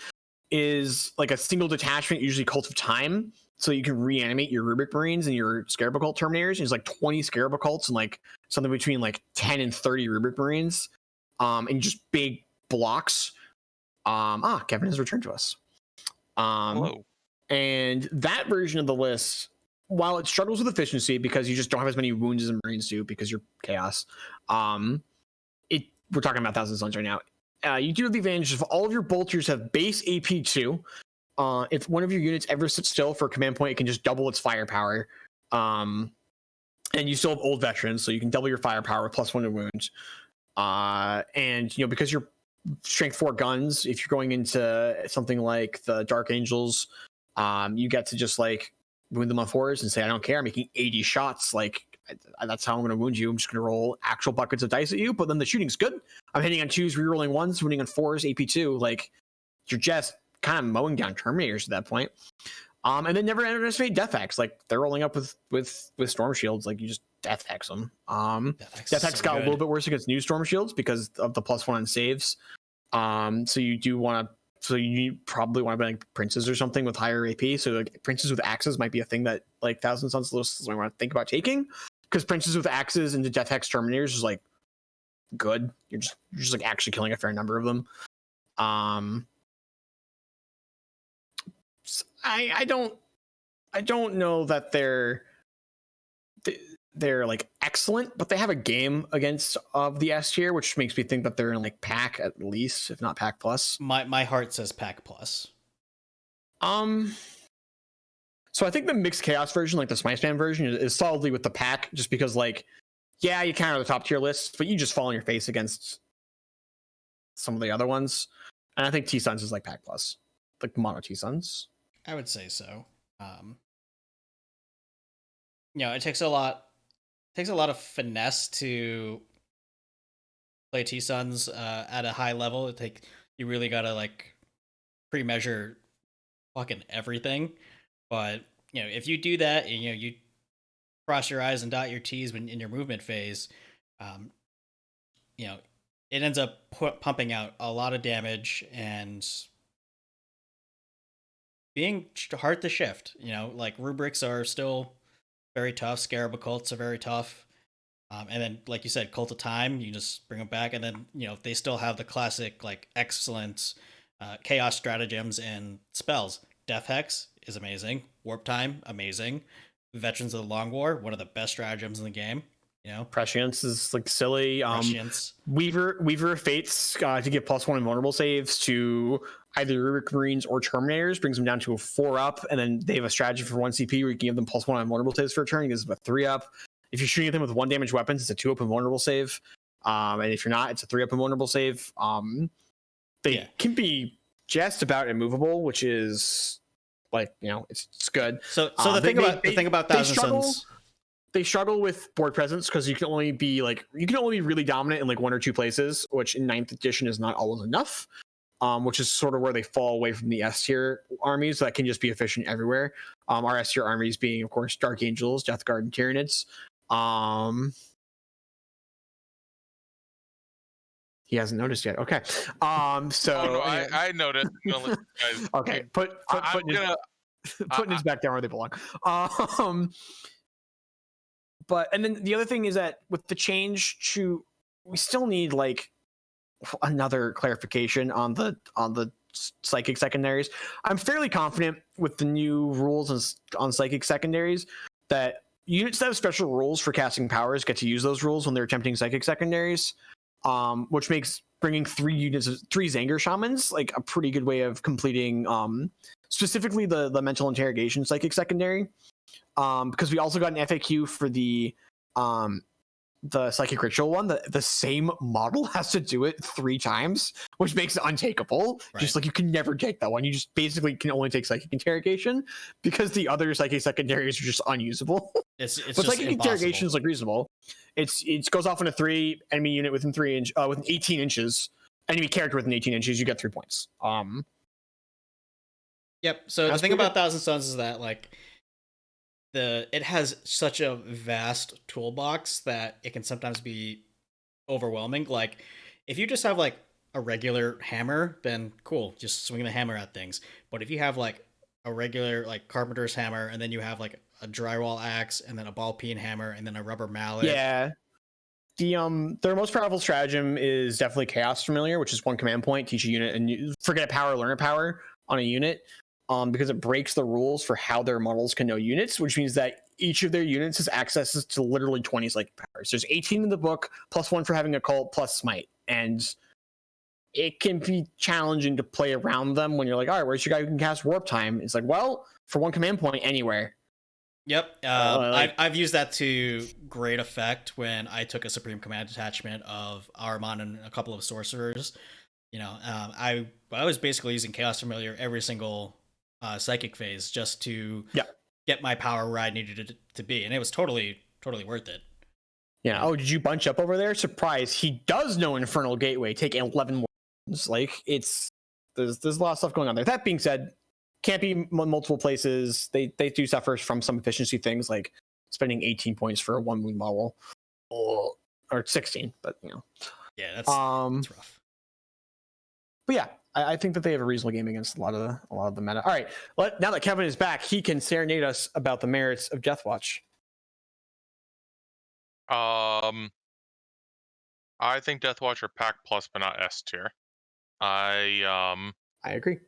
is like a single detachment, usually Cult of Time, so you can reanimate your Rubric Marines and your Scarab Cult Terminators. There's like 20 Scarab Cults and like something between like 10 and 30 Rubric Marines, and just big blocks. Kevin has returned to us. Hello. And that version of the list, while it struggles with efficiency because you just don't have as many wounds as Marines do because you're Chaos, we're talking about Thousand Sons right now. You do have the advantage of all of your bolters have base AP 2. If one of your units ever sits still for a command point, it can just double its firepower. And you still have old veterans, so you can double your firepower plus 1 to wounds. And because you're strength 4 guns, if you're going into something like the Dark Angels, you get to just like wound them on 4s and say, I don't care, I'm making 80 shots like that's how I'm going to wound you. I'm just going to roll actual buckets of dice at you, but then the shooting's good. I'm hitting on 2s, rerolling 1s, winning on 4s, AP2. Like, you're just kind of mowing down Terminators at that point. And then never underestimate Death Hex. Like, they're rolling up with Storm Shields. Like, you just Death Hex them. Death Hex got a little bit worse against new Storm Shields because of the +1 on saves. So you do want to. So you probably want to be like Princes or something with higher AP. So like Princes with Axes might be a thing that like Thousand Suns lists might want to think about taking, because Princes with Axes into Death Hex Terminators is like good. You're just like actually killing a fair number of them. I don't know that they're like excellent, but they have a game against of the S tier, which makes me think that they're in like pack at least, if not pack plus. My heart says pack plus. So I think the mixed chaos version, like the Smite-Span version, is solidly with the pack, just because like, yeah, you kind of the top tier list, but you just fall on your face against some of the other ones. And I think T-Suns is like pack plus, like mono T-Suns. I would say so. It takes a lot of finesse to play T-Suns at a high level. You really gotta like pre-measure fucking everything. But if you do that, and, you cross your I's and dot your T's when in your movement phase, it ends up pumping out a lot of damage and being hard to shift. Like rubrics are still very tough. Scarab occults are very tough. And then, like you said, Cult of Time, you just bring them back. And then, they still have the classic, like, excellent chaos stratagems and spells. Death Hex is amazing. Warp Time, amazing. Veterans of the Long War, one of the best stratagems in the game. Prescience is like silly. Prescience. Weaver of Fates to give +1 invulnerable saves to either Rubric Marines or Terminators brings them down to a 4-up, and then they have a strategy for 1 CP where you can give them +1 invulnerable saves for a turn. It gives them a 3-up. If you're shooting at them with 1 damage weapons, it's a 2-up invulnerable save. And if you're not, it's a 3-up invulnerable save. They can be just about immovable, which is like, it's good. So the thing about Thousand Suns, they struggle with board presence because you can only be really dominant in like 1 or 2 places, which in 9th edition is not always enough. Which is sort of where they fall away from the S tier armies that can just be efficient everywhere. Our S tier armies being, of course, Dark Angels, Death Guard, and Tyranids. He hasn't noticed yet. Okay. I noticed. Guys. Okay. Putting his back down where they belong. But and then the other thing is that with the change to, we still need like another clarification on the psychic secondaries. I'm fairly confident with the new rules on psychic secondaries that units that have special rules for casting powers get to use those rules when they're attempting psychic secondaries, which makes bringing 3 Zanger Shamans like a pretty good way of completing specifically the mental interrogation psychic secondary, because we also got an FAQ for the psychic ritual one. The same model has to do it 3 times, which makes it untakeable. Right. Just like you can never take that one. You just basically can only take psychic interrogation because the other psychic secondaries are just unusable. It's but just psychic impossible. interrogation is like reasonable. It goes off in a 3 enemy unit within 18 inches. Enemy character within 18 inches, you get 3 points. Yep. So the thing about Thousand Suns is that like it has such a vast toolbox that it can sometimes be overwhelming. Like if you just have like a regular hammer, then cool, just swing the hammer at things. But if you have like a regular like carpenter's hammer, and then you have like a drywall axe, and then a ball peen hammer, and then a rubber mallet. Yeah. Their most powerful stratagem is definitely Chaos Familiar, which is 1 command point, teach a unit, and you forget a power, learn a power on a unit. Because it breaks the rules for how their models can know units, which means that each of their units has access to literally 20 psychic powers. There's 18 in the book, +1 for having a cult, plus smite. And it can be challenging to play around them when you're like, all right, where's your guy who can cast Warp Time? It's like, well, for 1 command point, anywhere. Yep. I've used that to great effect when I took a Supreme Command detachment of Ahriman and a couple of sorcerers. I was basically using Chaos Familiar every single psychic phase just to get my power where I needed it to be, and it was totally totally worth it. Yeah. Oh, did you bunch up over there? Surprise! He does know Infernal Gateway. Take 11 more. Like there's a lot of stuff going on there. That being said, can't be multiple places. They do suffer from some efficiency things like spending 18 points for a 1 wound model, or 16. But yeah, that's rough. But yeah, I think that they have a reasonable game against a lot of the meta. All right, now that Kevin is back, he can serenade us about the merits of Deathwatch. I think Deathwatch are Pack Plus, but not S tier. I agree.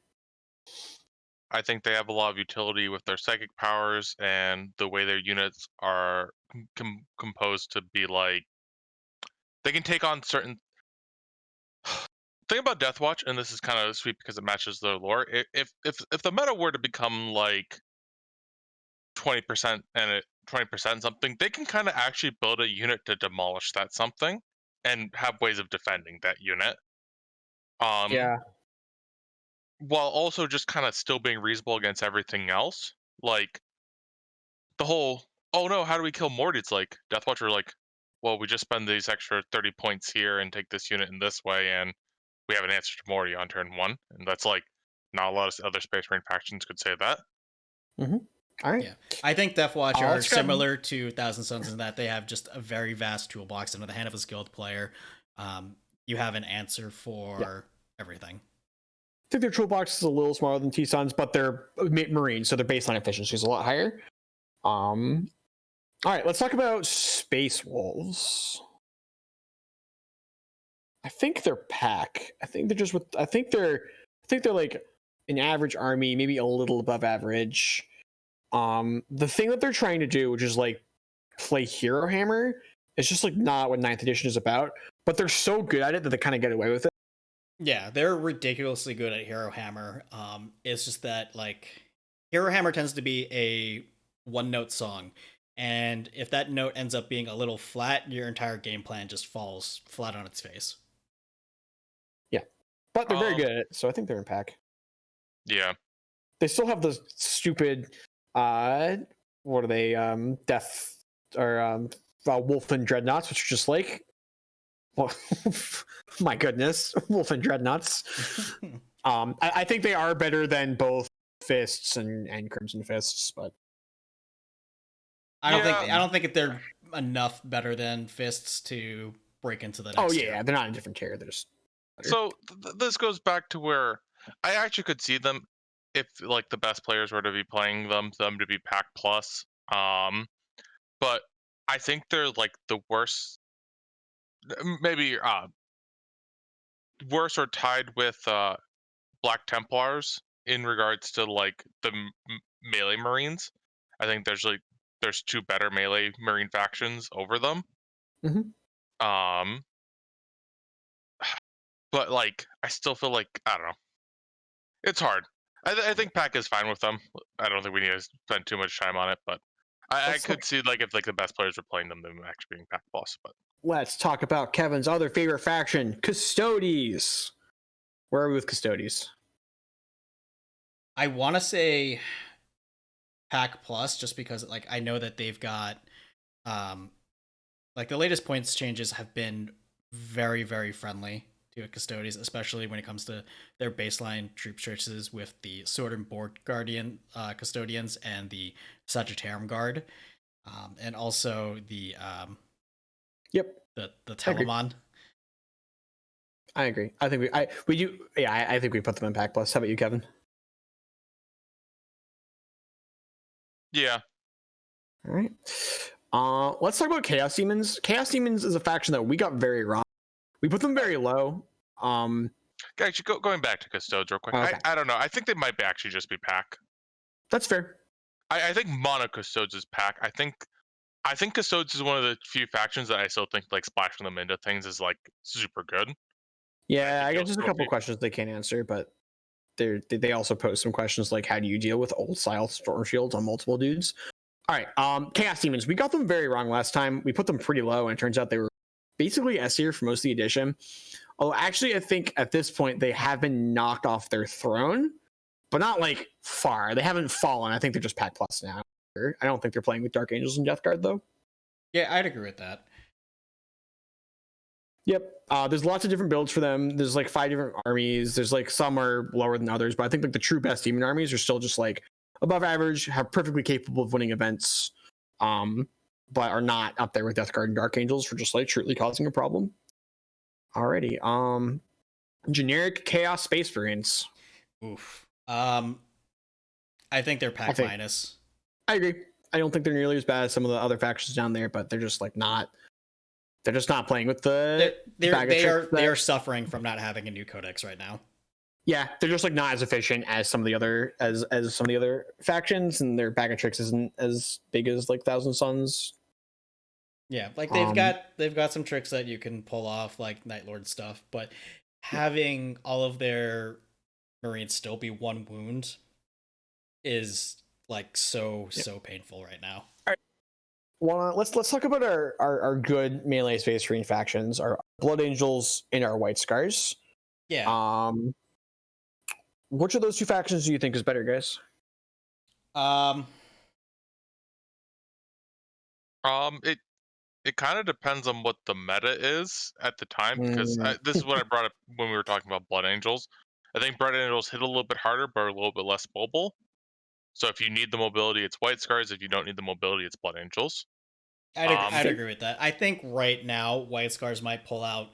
I think they have a lot of utility with their psychic powers and the way their units are composed to be like they can take on certain. Thing about Deathwatch, and this is kind of sweet because it matches their lore. If the meta were to become like 20% and 20% something, they can kind of actually build a unit to demolish that something and have ways of defending that unit. Yeah. While also just kind of still being reasonable against everything else. Like the whole, oh no, how do we kill Morty? It's like Deathwatch are like, well, we just spend these extra 30 points here and take this unit in this way, and we have an answer to Morty on turn 1. And that's like, not a lot of other Space Marine factions could say that. Mm-hmm. All right. Yeah, I think Deathwatch are similar to Thousand Sons in that they have just a very vast toolbox under the hand of a skilled player. You have an answer for everything. I think their toolbox is a little smaller than T-Sons, but they're Marines, so their baseline efficiency is a lot higher. All right, let's talk about Space Wolves. I think they're Pack. I think they're like an average army, maybe a little above average. The thing that they're trying to do, which is like play Hero Hammer, is just like not what 9th edition is about. But they're so good at it that they kind of get away with it. Yeah, they're ridiculously good at Hero Hammer. It's just that like Hero Hammer tends to be a one-note song, and if that note ends up being a little flat, your entire game plan just falls flat on its face. Yeah, but they're very good at it, so I think they're in Pack. Yeah, they still have the stupid what are they death or Wolf and Dreadnoughts, which are just like, well, my goodness, Wolf and Dreadnoughts. I think they are better than both Fists and Crimson Fists, but I don't think they're enough better than Fists to break into the next tier. They're not a different tier. They're just better. So this goes back to where I actually could see them if like the best players were to be playing them to be Pack Plus. But I think they're like the worst, maybe worse or tied with Black Templars in regards to like the melee Marines. I think there's 2 better melee Marine factions over them. Mm-hmm. But like I still feel like I don't know. It's hard. I think Pack is fine with them. I don't think we need to spend too much time on it, but I could see like if like the best players were playing them actually being Pack Plus. But let's talk about Kevin's other favorite faction, Custodies. Where are we with Custodies? I want to say Pack Plus, just because like I know that they've got like the latest points changes have been very, very friendly to Custodies, especially when it comes to their baseline troop choices with the Sword and Board Guardian Custodians and the Sagittarium Guard, and also the the Telemon. I agree. I think we do. Yeah, I think we put them in Pack Plus. How about you, Kevin? Yeah. All right. Let's talk about Chaos Demons. Chaos Demons is a faction that we got very wrong. We put them very low. Actually, going back to Custodes real quick. Okay. I don't know. I think they might actually just be Pack. That's fair. I think Mono Custodes is Pack. I think Custodes is one of the few factions that I still think like splashing them into things is like super good. Yeah, I guess there's a couple questions they can't answer, but they also pose some questions like how do you deal with old style storm shields on multiple dudes? All right, Chaos Demons. We got them very wrong last time. We put them pretty low, and it turns out they were basically S tier for most of the edition. Although actually, I think at this point they have been knocked off their throne, but not like far. They haven't fallen. I think they're just Pack Plus now. I don't think they're playing with Dark Angels and Death Guard though. Yeah, I'd agree with that. Yep. There's lots of different builds for them. There's like 5 different armies. There's like some are lower than others, but I think like the true best demon armies are still just like above average, have perfectly capable of winning events, but are not up there with Death Guard and Dark Angels for just like truly causing a problem. Alrighty. Generic Chaos Space variants. Oof. I think they're pack minus. I agree. I don't think they're nearly as bad as some of the other factions down there, but they're just like not. They're just not playing with the. They are suffering from not having a new codex right now. Yeah, they're just like not as efficient as some of the other as some of the other factions, and their bag of tricks isn't as big as like Thousand Suns. Yeah, like they've got some tricks that you can pull off, like Night Lord stuff, but having all of their Marines still be 1 wound is like so painful right now. All right. Well, let's talk about our good melee Space Marine factions, our Blood Angels and our White Scars. Yeah. Which of those 2 factions do you think is better, guys? It kind of depends on what the meta is at the time, because this is what I brought up when we were talking about Blood Angels. I think Blood Angels hit a little bit harder, but are a little bit less mobile. So if you need the mobility, it's White Scars. If you don't need the mobility, it's Blood Angels. I'd agree with that. I think right now White Scars might pull out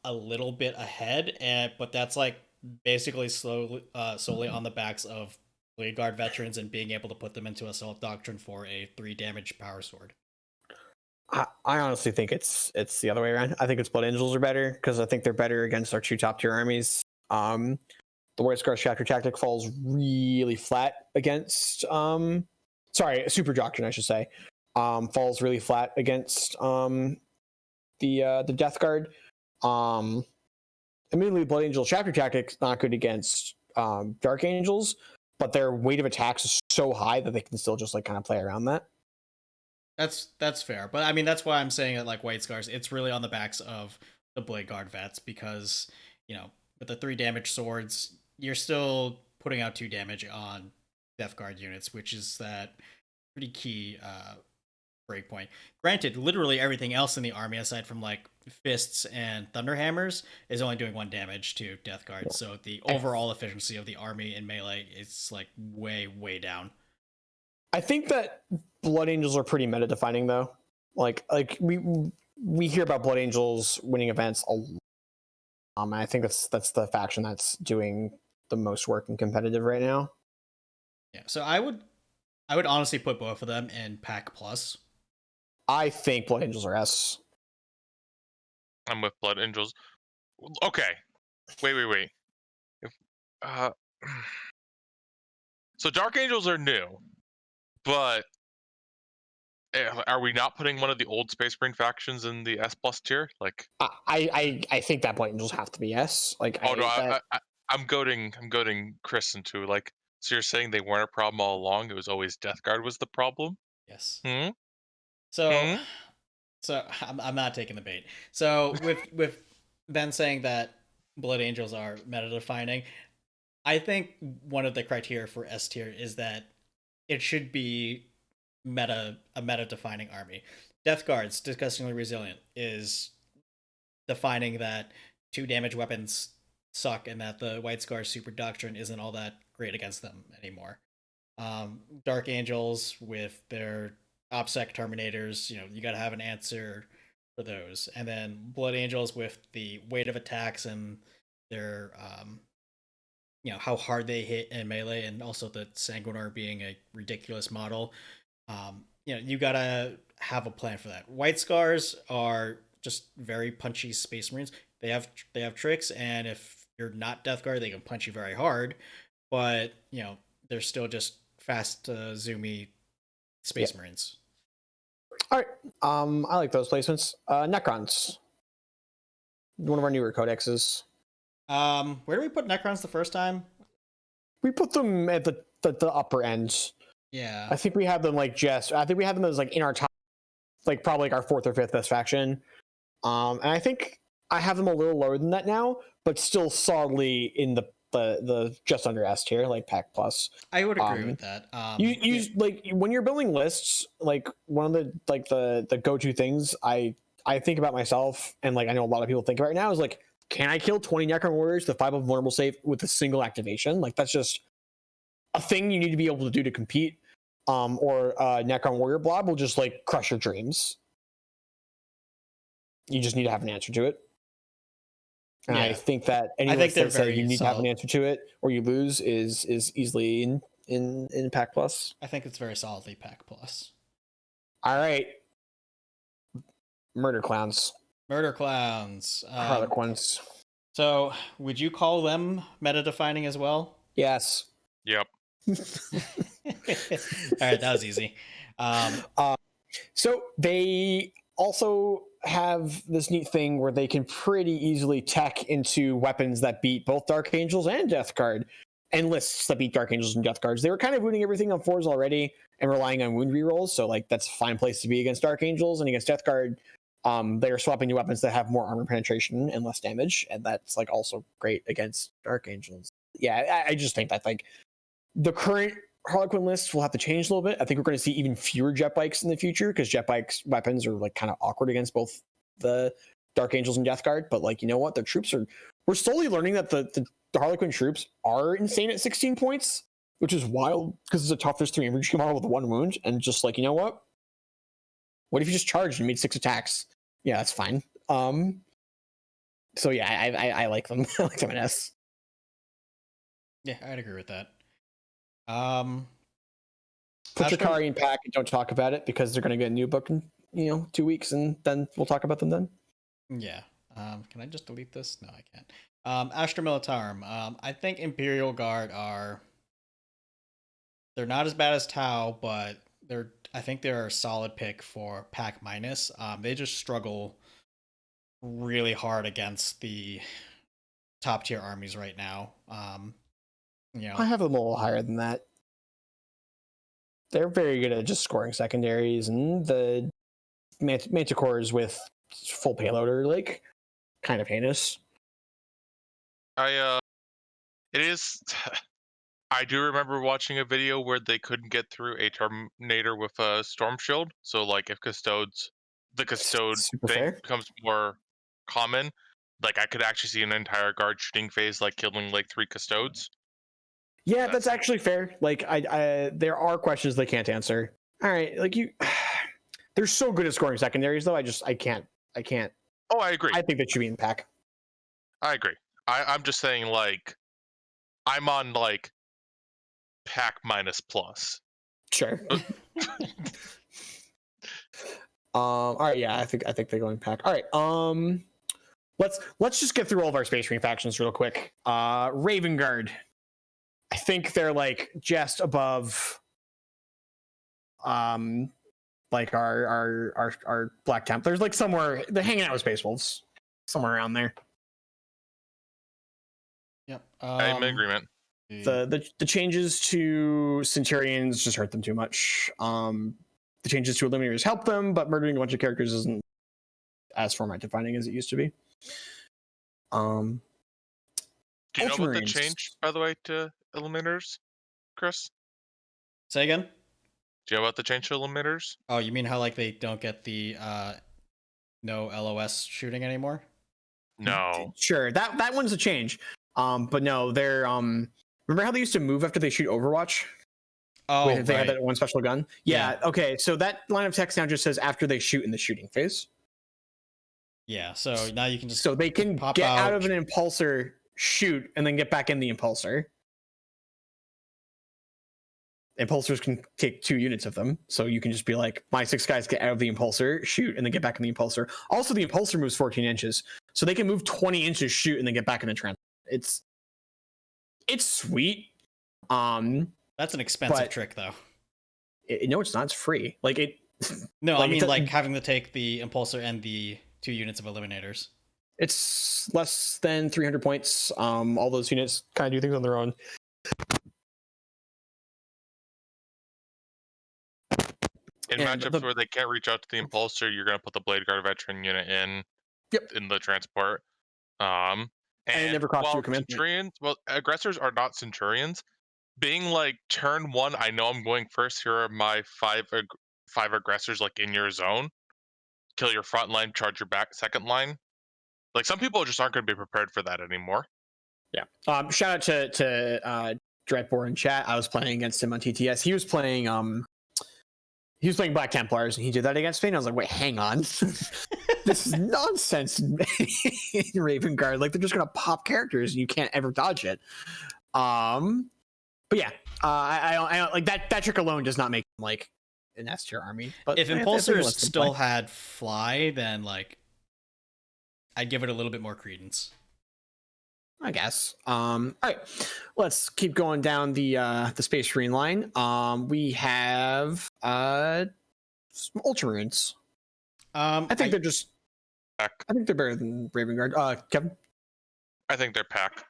a little bit ahead, but that's like basically solely on the backs of Blade Guard veterans and being able to put them into Assault Doctrine for a 3 damage power sword. I honestly think it's the other way around. I think it's Blood Angels are better because I think they're better against our 2 top tier armies. The White Scars Chapter Tactic falls really flat against Super Doctrine, I should say. Falls really flat against the Death Guard. Admittedly, Blood Angel Chapter Tactic's not good against Dark Angels, but their weight of attacks is so high that they can still just like kind of play around that. That's fair, but I mean that's why I'm saying that like White Scars, it's really on the backs of the Blade Guard vets because with the 3 damage swords, you're still putting out 2 damage on Death Guard units, which is that pretty key breakpoint. Granted, literally everything else in the army aside from like fists and thunderhammers is only doing 1 damage to Death Guard, yeah. So the overall efficiency of the army in melee is like way down. I think that Blood Angels are pretty meta defining though. Like we hear about Blood Angels winning events a lot. And I think that's the faction that's doing the most work in competitive right now. Yeah, so I would honestly put both of them in pack plus. I think Blood Angels are S. I'm with Blood Angels. Okay. Wait. So Dark Angels are new, but are we not putting one of the old Space Marine factions in the S plus tier? Like, I think that Blood Angels have to be S. Like, I'm goading Chris into like. So you're saying they weren't a problem all along? It was always Death Guard was the problem? Yes. So I'm not taking the bait. So with Ben saying that Blood Angels are meta defining, I think one of the criteria for S tier is that it should be a meta defining army. Death Guards, disgustingly resilient, is defining that 2 damage weapons suck and that the White Scars Super Doctrine isn't all that great against them anymore. Dark Angels with their OPSEC Terminators, you got to have an answer for those. And then Blood Angels with the weight of attacks and their how hard they hit in melee, and also the Sanguinar being a ridiculous model. You gotta have a plan for that. White Scars are just very punchy Space Marines. They have tricks, and if you're not Death Guard, they can punch you very hard. But they're still just fast, zoomy Space Marines. All right, I like those placements. Necrons, one of our newer codexes. Where do we put Necrons the first time? We put them at the upper end. Yeah, I think we have them I think we have them as like in our top, like probably like our 4th or 5th best faction. And I think I have them a little lower than that now, but still solidly in the the just under S tier, like Pack Plus. I would agree with that. You like when you're building lists, like one of the go-to things I think about myself, and like I know a lot of people think about right now, is like, can I kill 20 Necron warriors, the 5 of vulnerable save, with a single activation? Like that's just a thing you need to be able to do to compete. Or Necron warrior blob will just like crush your dreams. You just need to have an answer to it. And I think that any list that says you need to have an answer to it or you lose is easily in Pack Plus. I think it's very solidly Pack Plus. All right. Murder clowns. Harlequins. So would you call them meta defining as well? Yes. Yep. All right, that was easy. So they also have this neat thing where they can pretty easily tech into weapons that beat both Dark Angels and Death Guard, and lists that beat Dark Angels and Death Guards. They were kind of wounding everything on 4s already and relying on wound rerolls, so like that's a fine place to be against Dark Angels. And against Death Guard, they are swapping to weapons that have more armor penetration and less damage, and that's like also great against Dark Angels. Yeah, I just think that like the current Harlequin lists will have to change a little bit. I think we're going to see even fewer jet bikes in the future because jet bikes weapons are like kind of awkward against both the Dark Angels and Death Guard. But like, you know what? The troops are, we're slowly learning that the Harlequin troops are insane at 16 points, which is wild because it's a toughness 3 infantry model with 1 wound. And just like, you know what? What if you just charged and made 6 attacks? Yeah, that's fine. So yeah, I like them. I like them in S. Yeah, I'd agree with that. Put your Kari in Pack and don't talk about it because they're going to get a new book in 2 weeks, and then we'll talk about them then. Yeah. Can I just delete this? No, I can't. Astra Militarum. I think Imperial Guard they're not as bad as Tau, but I think they're a solid pick for Pack minus. They just struggle really hard against the top tier armies right now. I have them a little higher than that. They're very good at just scoring secondaries, and the Manticores with full payload are like kind of heinous. It is. I do remember watching a video where they couldn't get through a Terminator with a Storm Shield. So like if the Custode thing becomes more common, like I could actually see an entire guard shooting phase like killing like 3 Custodes. Yeah, that's actually fair. Like I there are questions they can't answer. All right, like they're so good at scoring secondaries though. I can't. Oh, I agree. I think that should be in Pack. I agree. I'm just saying like I'm on like Pack minus plus. Sure. All right, yeah, I think they're going Pack. All right. Let's just get through all of our Space Marine factions real quick. Raven Guard. I think they're like just above like our Black Templars, like somewhere they're hanging out with Space Wolves. Somewhere around there. Yep. I'm in agreement. The changes to Centurions just hurt them too much. The changes to Eliminators help them, but murdering a bunch of characters isn't as format defining as it used to be. Do you know what the change, by the way, to Eliminators, Chris? Say again? Do you know about the change to Eliminators? Oh, you mean how like they don't get the no LOS shooting anymore? No. Sure, that one's a change. But no, they're remember how they used to move after they shoot Overwatch? Oh, they had that one special gun. Yeah. Okay. So that line of text now just says after they shoot in the shooting phase. Yeah. So now you can just so they can get out of an impulsor, shoot, and then get back in the impulsor. Impulsors can take 2 units of them, so you can just be like, my 6 guys get out of the impulsor, shoot, and then get back in the impulsor. Also, the impulsor moves 14 inches, so they can move 20 inches, shoot, and then get back in the transport. It's sweet. That's an expensive trick, though. No, it's not. It's free. Like it. No, like I mean like having to take the impulsor and the 2 units of eliminators. It's less than 300 points. All those units kind of do things on their own. In matchups where they can't reach out to the impulsor, you're going to put the Blade Guard veteran unit in the transport. And it And never costs you while a command point. Centurions, well, aggressors are not Centurions. Being like turn 1, I know I'm going first. Here are my five aggressors like in your zone. Kill your front line, charge your back second line. Like some people just aren't going to be prepared for that anymore. Yeah. Shout out to Dreadbore in chat. I was playing against him on TTS. He was playing Black Templars, and he did that against me. And I was like, wait, hang on, this is nonsense in Raven Guard. Like they're just gonna pop characters, and you can't ever dodge it. But yeah, I don't like that. That trick alone does not make him like an S tier army. But If Impulsors still had fly, then like I'd give it a little bit more credence, I guess. All right, let's keep going down the Space Marine line. We have some Ultramarines. I think they're just. Pack. I think they're better than Raven Guard. Kevin. I think they're pack.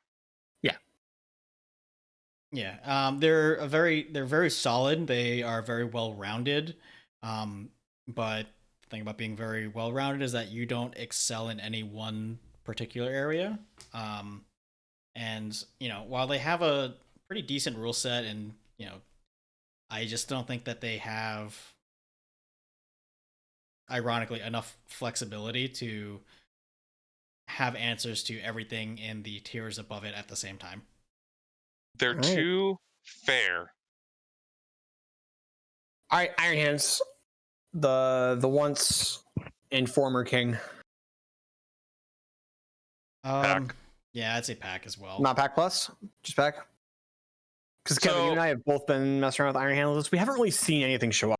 yeah. They're very solid. They are very well rounded. But the thing about being very well rounded is that you don't excel in any one particular area. And while they have a pretty decent rule set, and I just don't think that they have, ironically, enough flexibility to have answers to everything in the tiers above it at the same time. They're too fair. All right, Iron Hands, the once and former king. Pack. Yeah, I'd say pack as well. Not pack plus, just pack. Because Kevin, you and I have both been messing around with Iron Handlers. We haven't really seen anything show up.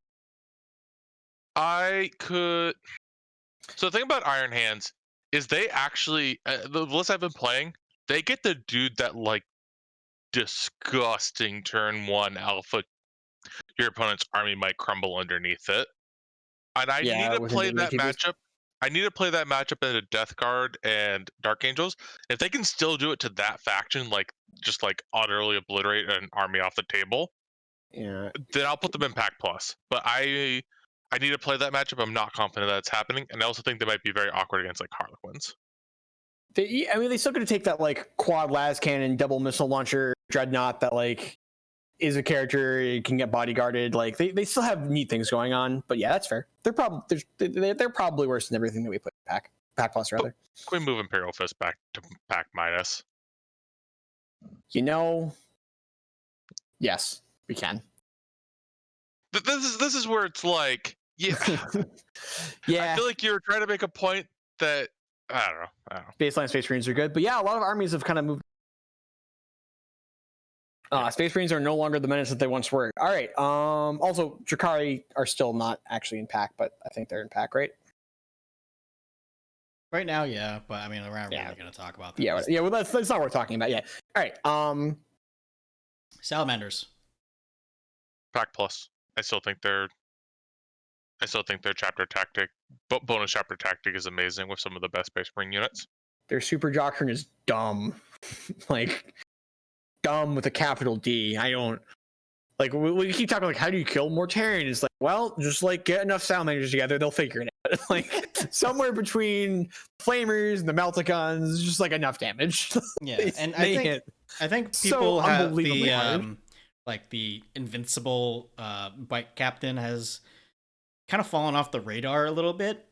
I could. So the thing about Iron Hands is they actually the list I've been playing, they get the dude that like disgusting turn 1 alpha. Your opponent's army might crumble underneath it, and I need to play that matchup. I need to play that matchup into Death Guard and Dark Angels. If they can still do it to that faction, like just like utterly obliterate an army off the table, Yeah. then I'll put them in Pack Plus. But I need to play that matchup. I'm not confident that's happening, and I also think they might be very awkward against like Harlequins. They still going to take that like quad las cannon, double missile launcher dreadnought that like is a character, it can get bodyguarded. Like they still have neat things going on. But yeah, that's fair. They're probably worse than everything that we put in pack plus rather. Can we move Imperial Fist back to Pack minus? Yes, we can. This is where it's like, yeah, yeah. I feel like you're trying to make a point that I don't know. Baseline Space Marines are good, but yeah, a lot of armies have kind of moved. Space Marines are no longer the menace that they once were. All right. Also, Drakari are still not actually in pack, but I think they're in pack, right? Right now, yeah, but I mean, we're not really going to talk about that. Yeah. Well, that's not what we're talking about. Yeah. All right. Salamanders. Pack plus. I still think their chapter tactic, bonus chapter tactic is amazing with some of the best Space Marine units. Their super doctrine is dumb, like dumb with a capital D. I don't like. We keep talking like, how do you kill Mortarion? It's like, well, just like get enough Salamanders together, they'll figure it out. Like somewhere between Flamers and the Melticons, just like enough damage. Yeah, and I think people so have the like the invincible bike captain has kind of fallen off the radar a little bit,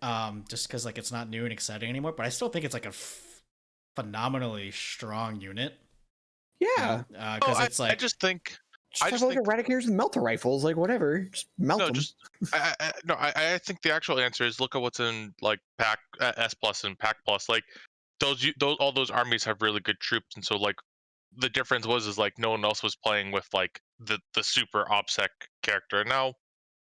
just because like it's not new and exciting anymore. But I still think it's like a phenomenally strong unit. Yeah, because it's like I just think Eradicators and melter rifles, like whatever, just melt them. I think the actual answer is look at what's in like Pack S plus and Pack plus. Like all those armies have really good troops, and so like the difference is like no one else was playing with like the super OPSEC character. And now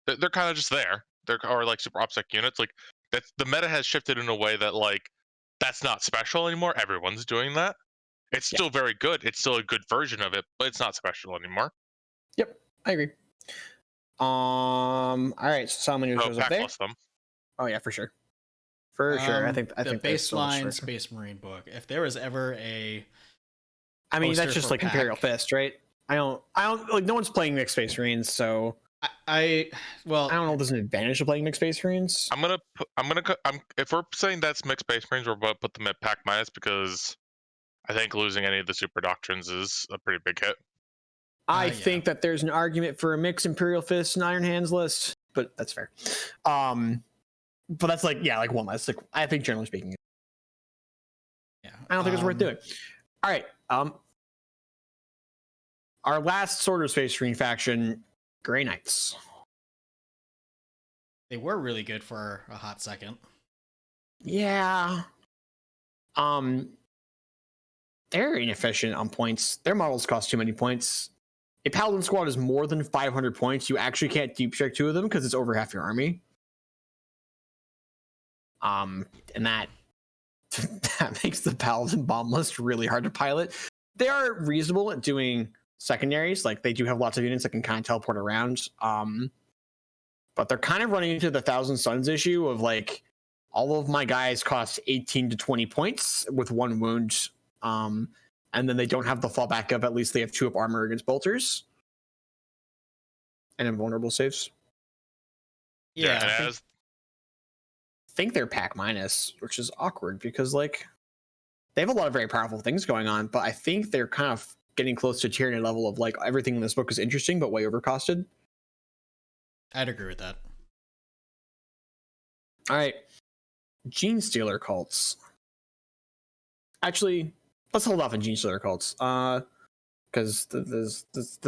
they're kind of just there. Or like super OPSEC units. Like that's the meta has shifted in a way that like that's not special anymore. Everyone's doing that. It's still very good. It's still a good version of it, but it's not special anymore. Yep, I agree. All right, so Salamanders shows up there. Them. Oh yeah, for sure. I think the baseline Space Marine book. If there was ever I mean, that's just like pack. Imperial Fist, right? I don't like. No one's playing mixed Space Marines, so I don't know if there's an advantage of playing mixed Space Marines. If we're saying that's mixed Space Marines, we're about to put them at pack minus because I think losing any of the super doctrines is a pretty big hit. I think that there's an argument for a mixed Imperial Fists and Iron Hands list, but that's fair. But that's like one less. Like, I think generally speaking, I don't think it's worth doing. All right. Our last sort of Space Marine faction, Grey Knights. They were really good for a hot second. Yeah. They're inefficient on points. Their models cost too many points. A Paladin squad is more than 500 points. You actually can't deep strike 2 of them because it's over half your army. And that makes the Paladin bomb list really hard to pilot. They are reasonable at doing secondaries. Like, they do have lots of units that can kind of teleport around. But they're kind of running into the Thousand Suns issue of, like, all of my guys cost 18 to 20 points with 1 wound. And then they don't have the fallback of at least they have 2 up armor against bolters and invulnerable saves. Yeah, I think they're pack minus, which is awkward because, like, they have a lot of very powerful things going on, but I think they're kind of getting close to Tyranid level of, like, everything in this book is interesting but way overcosted. I'd agree with that. All right, Gene Stealer cults. Actually, let's hold off on Gene Stealer cults, because there's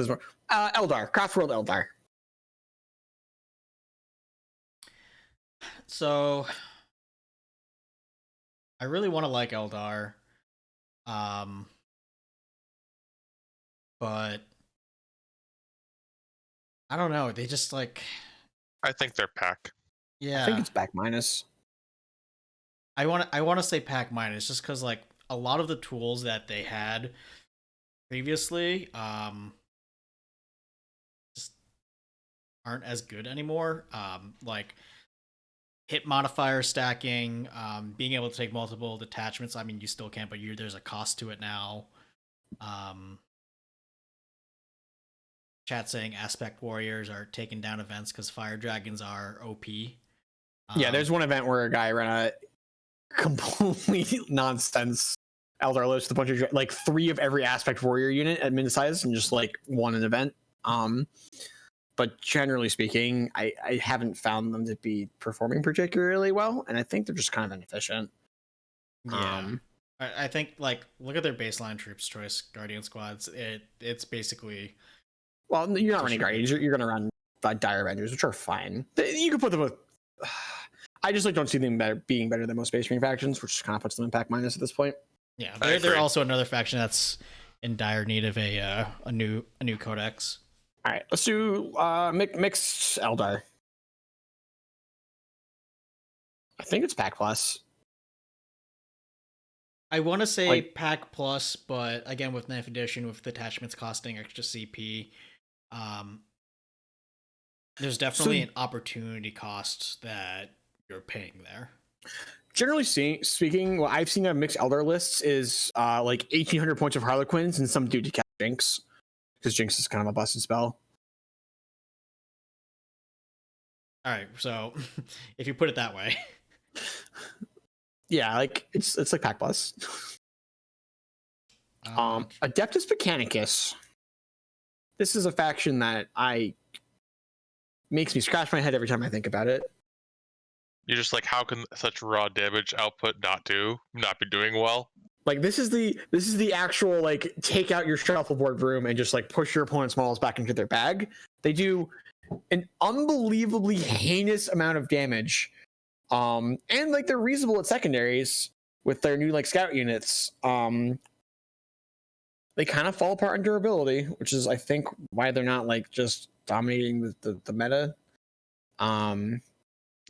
more. Eldar, Craftworld Eldar. So, I really want to like Eldar, but I don't know. They just, like, I think they're pack. Yeah, I think it's pack minus. I want to say pack minus just because, like, a lot of the tools that they had previously just aren't as good anymore. Like hit modifier stacking, being able to take multiple detachments. I mean, you still can, but there's a cost to it now. Chat saying aspect warriors are taking down events because fire dragons are OP. Yeah, there's one event where a guy ran a completely nonsense Eldar list with a bunch of, like, 3 of every aspect warrior unit at min size and just, like, won an event. But generally speaking, I haven't found them to be performing particularly well, and I think they're just kind of inefficient. Yeah. I think, like, look at their baseline troops choice Guardian squads. It's basically, well, you're not running Guardians. You're going to run Dire Avengers, which are fine. You can put them with. I just, like, don't see them being better than most Space Marine factions, which kind of puts them in pack minus at this point. Yeah, they're also another faction that's in dire need of a new codex. All right, let's do mixed Eldar. I think it's pack plus. I want to say pack plus, but again, with 9th edition, with detachments costing extra CP, there's definitely an opportunity cost that you're paying there. Generally speaking, what I've seen on mixed Eldar lists is like 1,800 points of Harlequins and some dude to catch Jinx, because Jinx is kind of a busted spell. All right, so if you put it that way, yeah, like it's like pack plus. Adeptus Mechanicus. This is a faction that makes me scratch my head every time I think about it. You're just like, how can such raw damage output not be doing well? Like, this is the actual, like, take out your shuffleboard room and just, like, push your opponent's models back into their bag. They do an unbelievably heinous amount of damage, and, like, they're reasonable at secondaries with their new, like, scout units. They kind of fall apart in durability, which is, I think, why they're not, like, just dominating the meta.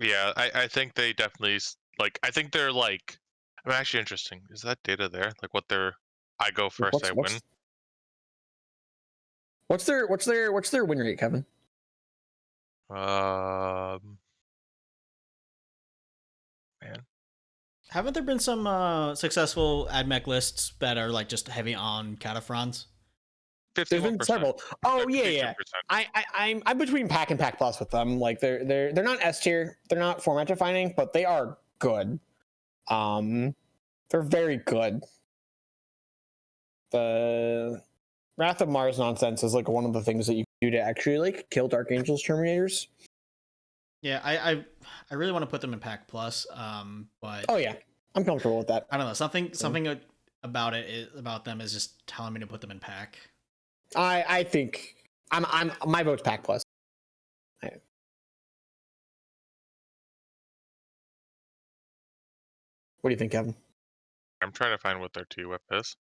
Yeah, I think they definitely, like, I think they're, like, I'm actually interesting. Is that data there? Like, what their I go first, I win? What's their win rate, Kevin? Man. haven't there been some successful AdMech lists that are, like, just heavy on Cataphrons? There's been several. Oh yeah. I'm between pack and pack plus with them. Like, they're not S tier. They're not format defining, but they are good. They're very good. the Wrath of Mars nonsense is like one of the things that you can do to actually like kill Dark Angels Terminators. Yeah, I really want to put them in Pack Plus, but Oh yeah, I'm comfortable with that. I don't know, something about about them is just telling me to put them in Pack. I think I'm my vote's Pack Plus. What do you think, Kevin? I'm trying to find what their T-Whip is.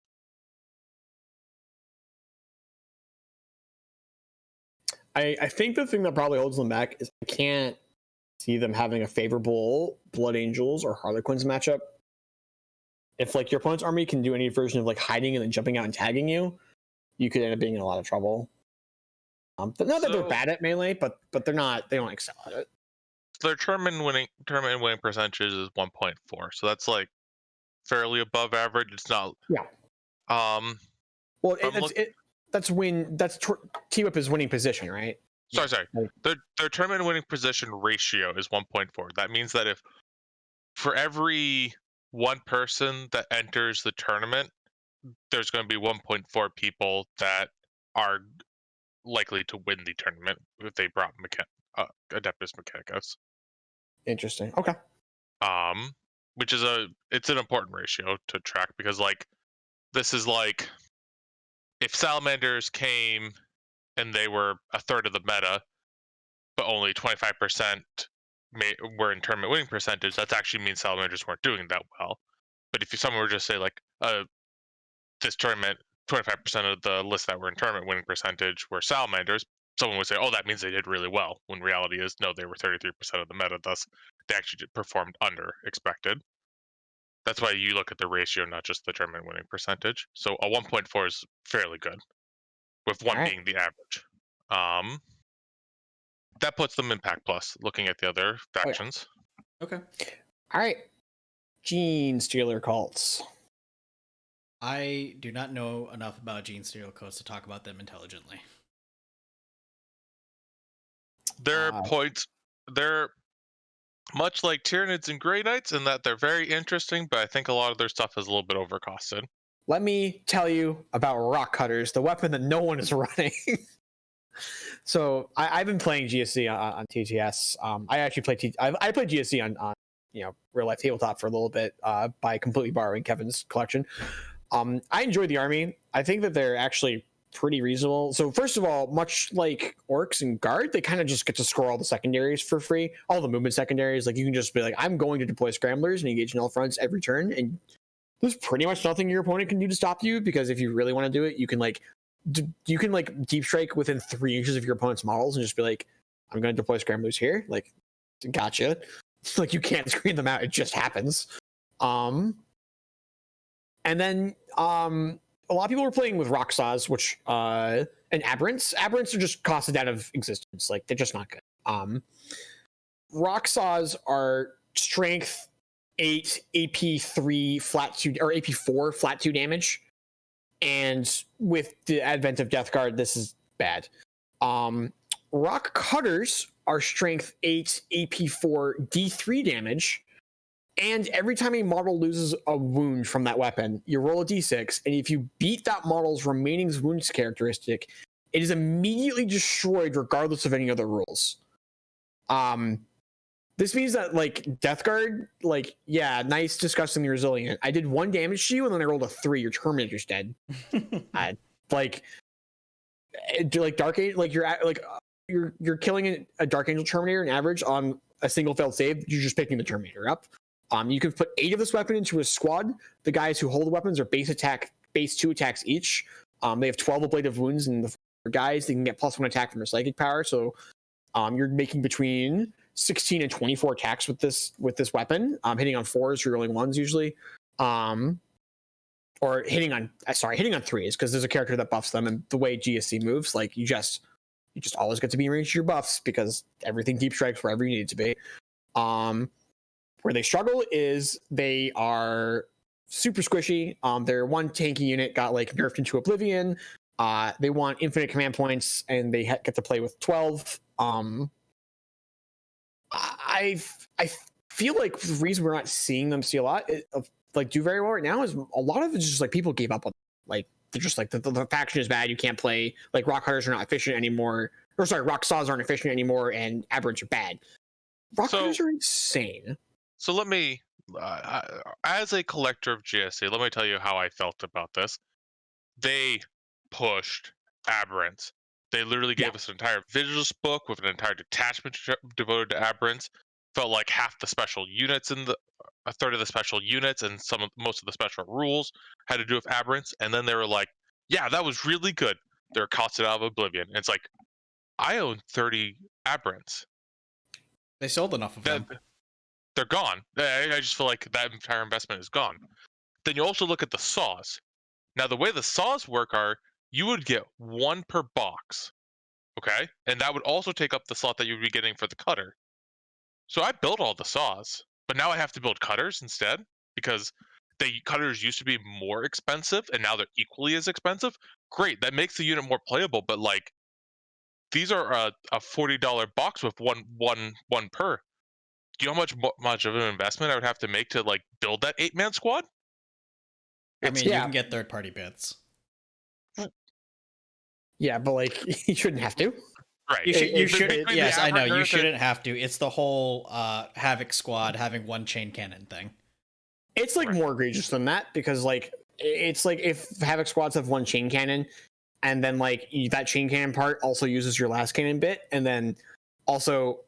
I think the thing that probably holds them back is I can't see them having a favorable Blood Angels or Harlequins matchup. If like your opponent's army can do any version of like hiding and then jumping out and tagging you, you could end up being in a lot of trouble. Not that they're bad at melee, but they're not. They don't excel at it. Their tournament winning percentage is 1.4, so that's like fairly above average. It's not. Yeah. Well, that's T-Whip is winning position, right? Sorry. Their tournament winning position ratio is 1.4. That means that if for every one person that enters the tournament, there's going to be 1.4 people that are likely to win the tournament if they brought Adeptus Mechanicus. Interesting. Okay. Which is it's an important ratio to track because like this is like if Salamanders came and they were a third of the meta, but only 25% were in tournament winning percentage, that actually means Salamanders weren't doing that well. But if someone were just say like this tournament, 25% of the list that were in tournament winning percentage were Salamanders, someone would say, oh, that means they did really well. When reality is, no, they were 33% of the meta, thus they actually performed under expected. That's why you look at the ratio, not just the tournament winning percentage. So a 1.4 is fairly good, with one being the average. That puts them in Pack Plus, looking at the other factions. Okay. All right. Gene Stealer cults. I do not know enough about Gene Stealer cults to talk about them intelligently. They're much like Tyranids and Grey Knights in that they're very interesting, but I think a lot of their stuff is a little bit overcosted. Let me tell you about Rock Cutters, the weapon that no one is running. So I've been playing GSC on TTS. I actually played I played GSC on real life tabletop for a little bit by completely borrowing Kevin's collection. I enjoy the army. I think that they're actually pretty reasonable. So first of all, much like Orcs and Guard, they kind of just get to score all the secondaries for free, all the movement secondaries. Like you can just be like, I'm going to deploy scramblers and engage in all fronts every turn, and there's pretty much nothing your opponent can do to stop you, because if you really want to do it, you can deep strike within 3 inches of your opponent's models and just be like, I'm going to deploy scramblers here. Like, gotcha. Like you can't screen them out. It just happens. And then a lot of people were playing with Rock Saws, which and Aberrants. Aberrants are just costed out of existence. Like they're just not good. Rock Saws are strength 8, AP 3 flat 2, or AP 4 flat 2 damage. And with the advent of Death Guard, this is bad. Rock Cutters are strength 8, AP 4, D3 damage. And every time a model loses a wound from that weapon, you roll a d6, and if you beat that model's remaining wounds characteristic, it is immediately destroyed regardless of any other rules. This means that, like, Death Guard, like, yeah, nice, disgustingly resilient. I did 1 damage to you, and then I rolled a 3. Your Terminator's dead. Like Dark Angel, like you're killing a Dark Angel Terminator on average on a single failed save. You're just picking the Terminator up. You can put 8 of this weapon into a squad. The guys who hold the weapons are base 2 attacks each. They have 12 ablative wounds, and the guys, they can get +1 attack from their psychic power. So you're making between 16 and 24 attacks with this weapon. Hitting on 4s, you're rolling 1s usually. Or hitting on 3s, because there's a character that buffs them, and the way GSC moves, like you just always get to be in range of your buffs because everything deep strikes wherever you need it to be. Where they struggle is they are super squishy. Their 1 tanky unit got like nerfed into oblivion. They want infinite command points, and they get to play with 12. I feel like the reason we're not seeing them see a lot do very well right now is a lot of it's just like people gave up on. Like They're just like the faction is bad. You can't play. Like rock hunters are not efficient anymore. Or sorry, rock saws aren't efficient anymore, and aberrants are bad. Rock hunters are insane. So let me, as a collector of GSC, let me tell you how I felt about this. They pushed aberrants. They literally gave us an entire visuals book with an entire detachment devoted to aberrants. Felt like half the special units a third of the special units and most of the special rules had to do with aberrants. And then they were like, yeah, that was really good. They're costed out of oblivion. And it's like, I own 30 aberrants. They sold enough of them. They're gone. I just feel like that entire investment is gone. Then you also look at the saws. Now, the way the saws work are you would get one per box, okay? And that would also take up the slot that you would be getting for the cutter. So I built all the saws, but now I have to build cutters instead because the cutters used to be more expensive and now they're equally as expensive. Great, that makes the unit more playable, but like these are a $40 box with one per. Do you know how much of an investment I would have to make to like build that 8-man squad? I mean, you can get third-party bits. Yeah, but like you shouldn't have to. Right. You should. Yes, I know. You shouldn't have to. It's the whole Havoc squad having one chain cannon thing. It's like more egregious than that because like it's like if Havoc squads have one chain cannon, and then like that chain cannon part also uses your last cannon bit, and then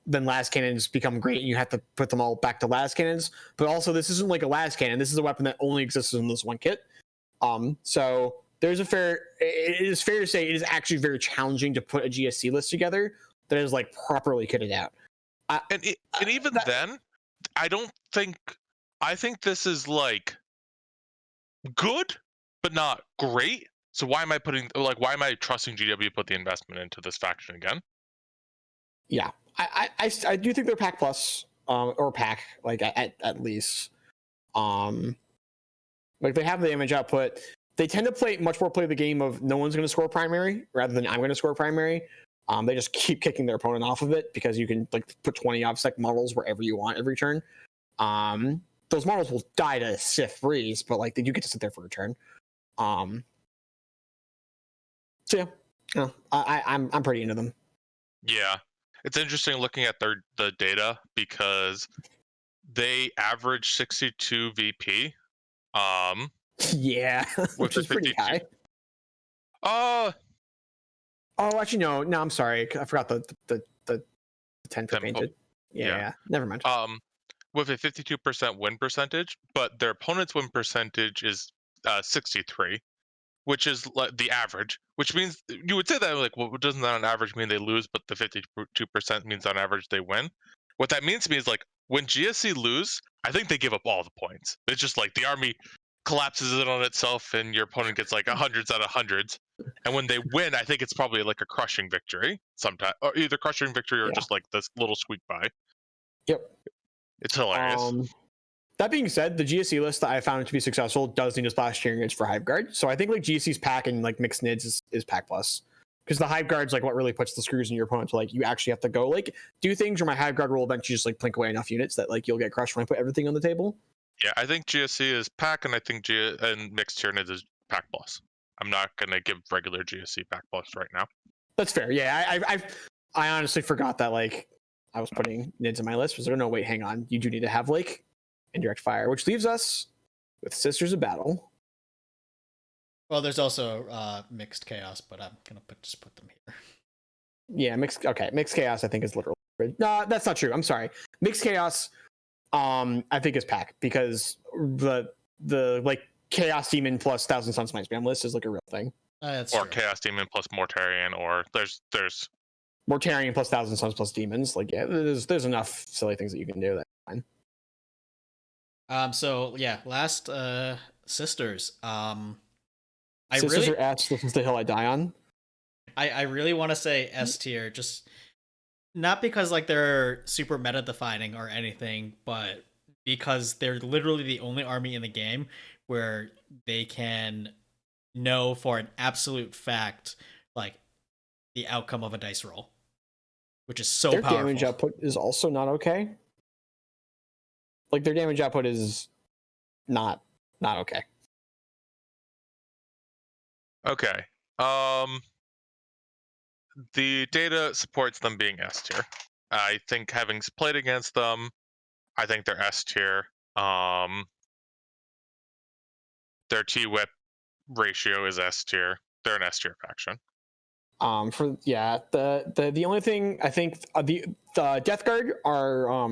last cannons become great, and you have to put them all back to last cannons. But also, this isn't like a last cannon. This is a weapon that only exists in this one kit. So it is fair to say it is actually very challenging to put a GSC list together that is like properly kitted out. And even then, I think this is like good, but not great. So why am I trusting GW to put the investment into this faction again? Yeah, I do think they're Pack Plus, or Pack, like at least. Like they have the damage output. They tend to play the game of no one's going to score primary rather than I'm going to score primary. They just keep kicking their opponent off of it because you can like put 20 obsec models wherever you want every turn. Those models will die to Sith freeze, but like they do get to sit there for a turn. So yeah, I'm pretty into them. Yeah, it's interesting looking at the data because they average 62 VP. Yeah, which is pretty high. Oh, actually, no, I'm sorry. I forgot the 10 for painted. Yeah, never mind. With a 52% win percentage, but their opponent's win percentage is 63, which is the average. Which means you would say that like, well, doesn't that on average mean they lose? But the 52% means on average they win. What that means to me is like when GSC lose, I think they give up all the points. It's just like the army collapses it on itself and your opponent gets like hundreds out of hundreds. And when they win, I think it's probably like a crushing victory sometimes, or either crushing victory or just like this little squeak by. Yep. It's hilarious. That being said, the GSC list that I found to be successful does need a splash cheering edge for Hive Guard. So I think like GSC's pack and like mixed nids is Pack Plus. Because the Hive Guard's like what really puts the screws in your opponent to like you actually have to go like do things, or my Hive Guard will eventually just like plink away enough units that like you'll get crushed when I put everything on the table. Yeah, I think GSC is Pack, and I think and mixed Tyranids is Pack Plus. I'm not gonna give regular GSC Pack Plus right now. That's fair. Yeah, I honestly forgot that like I was putting nids in my list. Was like, no, wait, hang on. You do need to have like indirect fire, which leaves us with Sisters of Battle. Well, there's also mixed chaos, but I'm gonna just put them here. Yeah, mixed chaos I think is literal. No, that's not true. I'm sorry. Mixed chaos I think is Pack, because the like Chaos Demon plus 1,000 Sun Smite spam list is like a real thing. That's or true. Chaos Demon plus Mortarion, or there's Mortarion plus 1,000 Suns plus Demons. Like yeah, there's enough silly things that you can do. That's fine. So yeah, last Sisters. Sisters are S. This is the hill I die on. I really want to say S tier, just not because like they're super meta defining or anything, but because they're literally the only army in the game where they can know for an absolute fact like the outcome of a dice roll, which is so powerful. Their damage output is also not okay. Like their damage output is not okay. Okay. The data supports them being S tier. I think having played against them, I think they're S tier. Their T-whip ratio is S tier. They're an S tier faction. The only thing I think the Death Guard are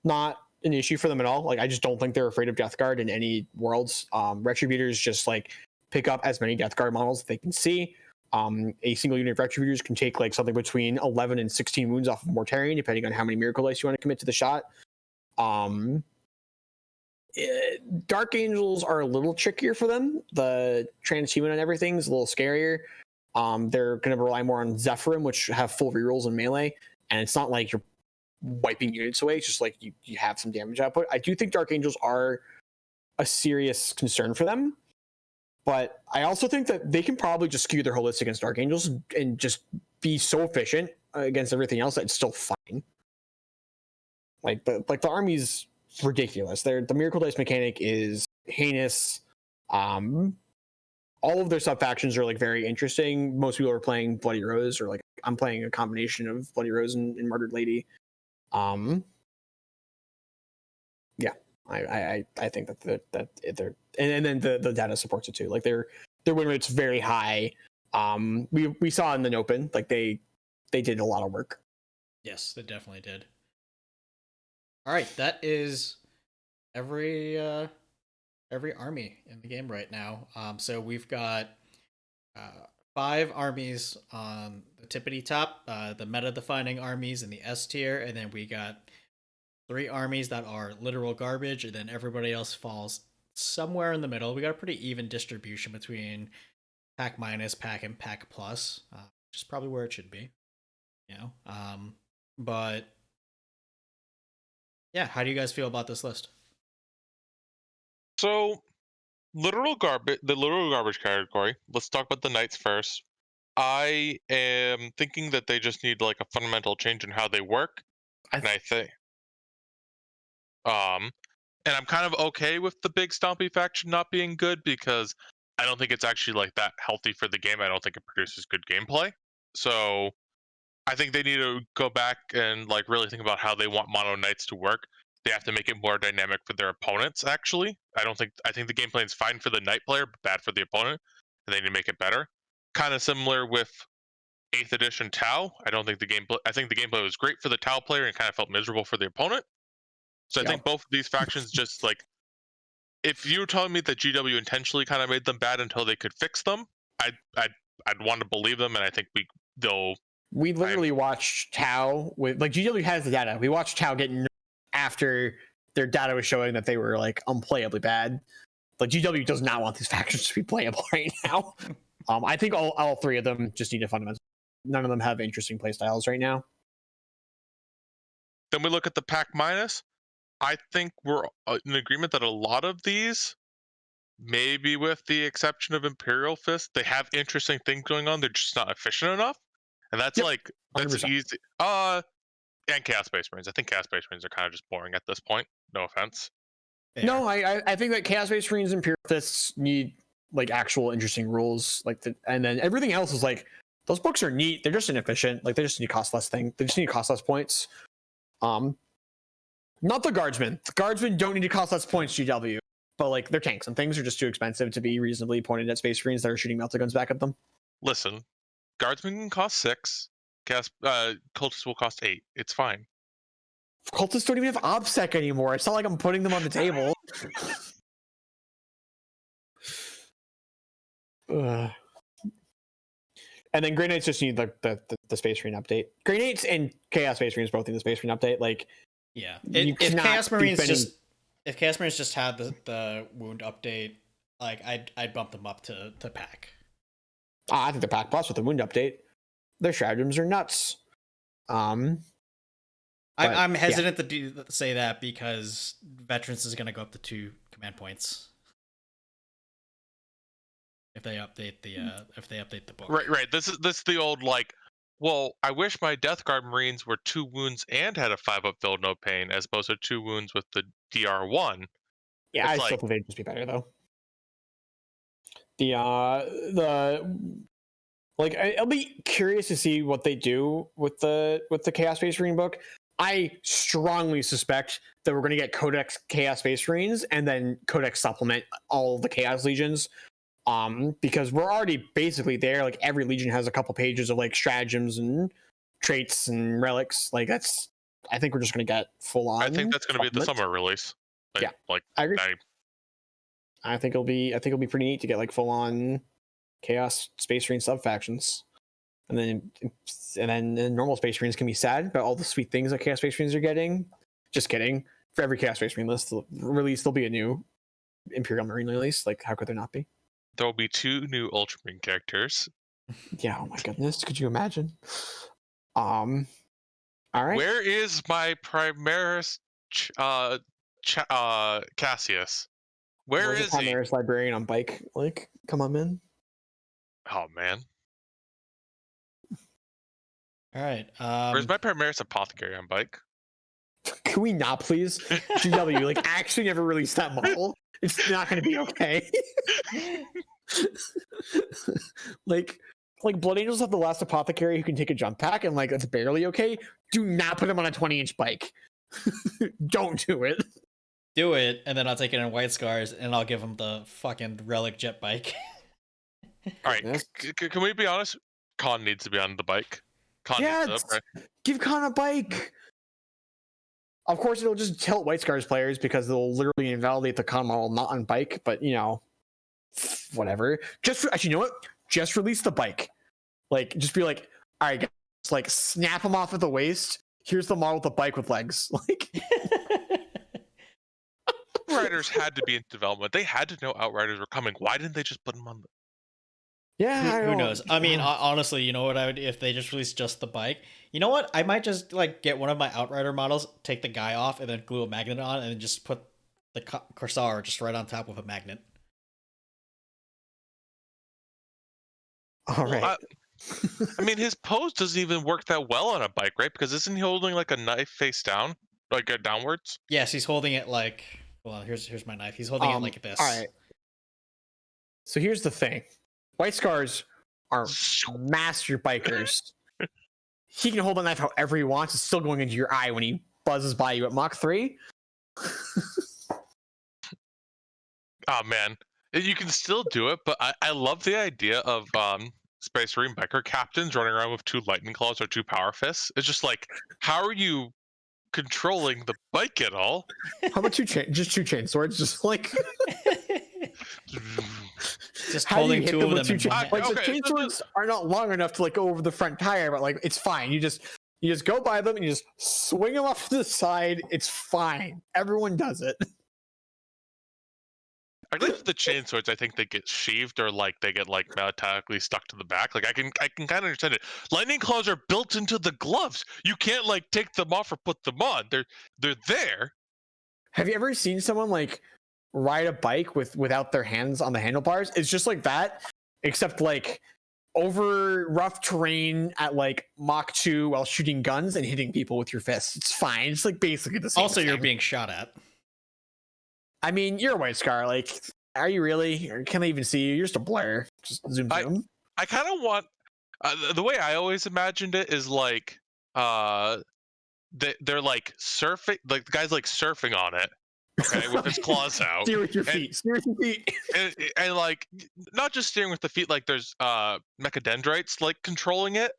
not an issue for them at all. Like I just don't think they're afraid of Death Guard in any worlds. Retributors just like pick up as many Death Guard models as they can see. A single unit of Retributors can take like something between 11 and 16 wounds off of Mortarion, depending on how many Miracle Dice you want to commit to the shot. Dark Angels are a little trickier for them. The transhuman and everything is a little scarier. They're going to rely more on Zephyrim, which have full rerolls in melee, and it's not like you're wiping units away. It's just like you have some damage output. I do think Dark Angels are a serious concern for them, but I also think that they can probably just skew their whole list against Dark Angels and just be so efficient against everything else that it's still fine. Like the army's ridiculous. The Miracle Dice mechanic is heinous. All of their sub factions are like very interesting. Most people are playing Bloody Rose, or like I'm playing a combination of Bloody Rose and Martyred Lady. Yeah, I think that they're and then the data supports it too. Like their win rate's very high. We saw in the open, like they did a lot of work. Yes, they definitely did. All right, that is every army in the game right now. So we've got 5 armies on the tippity top, the meta-defining armies in the S tier, and then we got 3 armies that are literal garbage, and then everybody else falls somewhere in the middle. We got a pretty even distribution between pack minus, pack, and pack plus, which is probably where it should be. You know, but yeah, how do you guys feel about this list? So, the literal garbage category. Let's talk about the Knights first. I am thinking that they just need like a fundamental change in how they work, and I think, and I'm kind of okay with the big stompy faction not being good because I don't think it's actually like that healthy for the game. I don't think it produces good gameplay. So I think they need to go back and like really think about how they want Mono Knights to work. They have to make it more dynamic for their opponents. Actually, I think the gameplay is fine for the Knight player, but bad for the opponent, and they need to make it better. Kind of similar with 8th edition Tau. I think the gameplay was great for the Tau player and kind of felt miserable for the opponent. So I think both of these factions just like, if you were telling me that GW intentionally kind of made them bad until they could fix them, I'd want to believe them, and I think we literally watched Tau with like GW has the data. We watched Tau get nerfed after their data was showing that they were like unplayably bad. Like GW does not want these factions to be playable right now. I think all 3 of them just need a fundamental. None of them have interesting playstyles right now. Then we look at the pack minus. I think we're in agreement that a lot of these, maybe with the exception of Imperial Fists, they have interesting things going on. They're just not efficient enough, and that's like that's 100%. easy. And Chaos Space Marines. I think Chaos Space Marines are kind of just boring at this point. No offense. No, I think that Chaos Space Marines and Imperial Fists need like actual interesting rules, and then everything else is like those books are neat. They're just inefficient. Like they just need to cost less thing. They just need to cost less points. Not the Guardsmen. The Guardsmen don't need to cost less points, GW. But like their tanks and things are just too expensive to be reasonably pointed at Space Marines that are shooting melta guns back at them. Listen, Guardsmen can cost 6. Cultists will cost 8. It's fine. Cultists don't even have OBSEC anymore. It's not like I'm putting them on the table. And then Grey Knights just need the Space Marine update. Grey Knights and Chaos Space Marines both need the Space Marine update. Like, yeah, if Chaos Marines just had the wound update, like I'd bump them up to pack. I think the pack plus with the wound update, their stratagems are nuts. I'm hesitant to say that because Veterans is going to go up to 2 command points if they update the book. Right. This is the old like, well, I wish my Death Guard Marines were 2 wounds and had a 5-up build, no pain, as opposed to 2 wounds with the DR1. Yeah, I still think they'd just be better though. I'll be curious to see what they do with the Chaos Space Marine book. I strongly suspect that we're going to get Codex Chaos Space Marines and then Codex supplement all the Chaos Legions. Because we're already basically there. Like every legion has a couple pages of like stratagems and traits and relics. Like I think we're just going to get full on. I think that's going to be the summer release. Yeah, like I agree. I think it'll be pretty neat to get like full on Chaos Space Marine sub factions, and then the normal Space Marines can be sad about all the sweet things that Chaos Space Marines are getting. Just kidding. For every Chaos Space Marine release, there'll be a new Imperial Marine release. Like, how could there not be? There will be 2 new Ultramarine characters. Yeah. Oh my goodness. Could you imagine? All right. Where is my Primaris Cassius? Where's is he? Primaris Librarian on bike. Like, come on, man. Oh man. All right. Where's my Primaris Apothecary on bike? Can we not, please? GW, like, actually never released that model. It's not going to be okay. like Blood Angels have the last Apothecary who can take a jump pack, and like that's barely okay. Do not put him on a 20-inch bike. Don't do it. Do it, and then I'll take it in White Scars, and I'll give him the fucking relic jet bike. All right, can we be honest? Khan needs to be on the bike. Give Khan a bike. Of course, it'll just tilt White Scars players because they'll literally invalidate the Khan model not on bike. But you know, whatever. Actually, you know what? Just release the bike. Like, just be like, all right, guys, like snap them off at the waist. Here's the model with the bike with legs. Like, Outriders had to be in development. They had to know Outriders were coming. Why didn't they just put them on the? Yeah, who knows? I mean, honestly, you know what I would if they just released just the bike. You know what? I might just like get one of my Outrider models, take the guy off, and then glue a magnet on, and then just put the Corsair just right on top with a magnet. All right. Well, I mean, his pose doesn't even work that well on a bike, right? Because isn't he holding like a knife face down, like downwards? Yes, he's holding it like. Well, here's my knife. He's holding it like this. All right. So here's the thing. White Scars are master bikers. He can hold a knife however he wants. It's still going into your eye when he buzzes by you at Mach 3. Oh, man. You can still do it, but I love the idea of Space Marine biker captains running around with 2 lightning claws or 2 power fists. It's just like, how are you controlling the bike at all? How about just 2 chain swords? Just like... Just holding 2 of them. The chain swords are not long enough to like go over the front tire, but like it's fine. You just go by them and you just swing them off to the side. It's fine. Everyone does it. I think the chain swords, I think they get sheathed or like they get like metallically stuck to the back. Like I can kind of understand it. Lightning claws are built into the gloves. You can't like take them off or put them on. They're there. Have you ever seen someone like ride a bike without their hands on the handlebars? It's just like that, except like over rough terrain at like Mach 2 while shooting guns and hitting people with your fists. It's fine. It's like basically the same Also, thing. You're being shot at. I mean, you're a White Scar. Like, are you really? Or can they even see you? You're just a blur. Just zoom. I kind of want the way I always imagined it is like they're like surfing, like the guy's like surfing on it. Okay, with his claws out. Steer with your feet. Steer with your feet. And like, not just steering with the feet, like there's mechadendrites like controlling it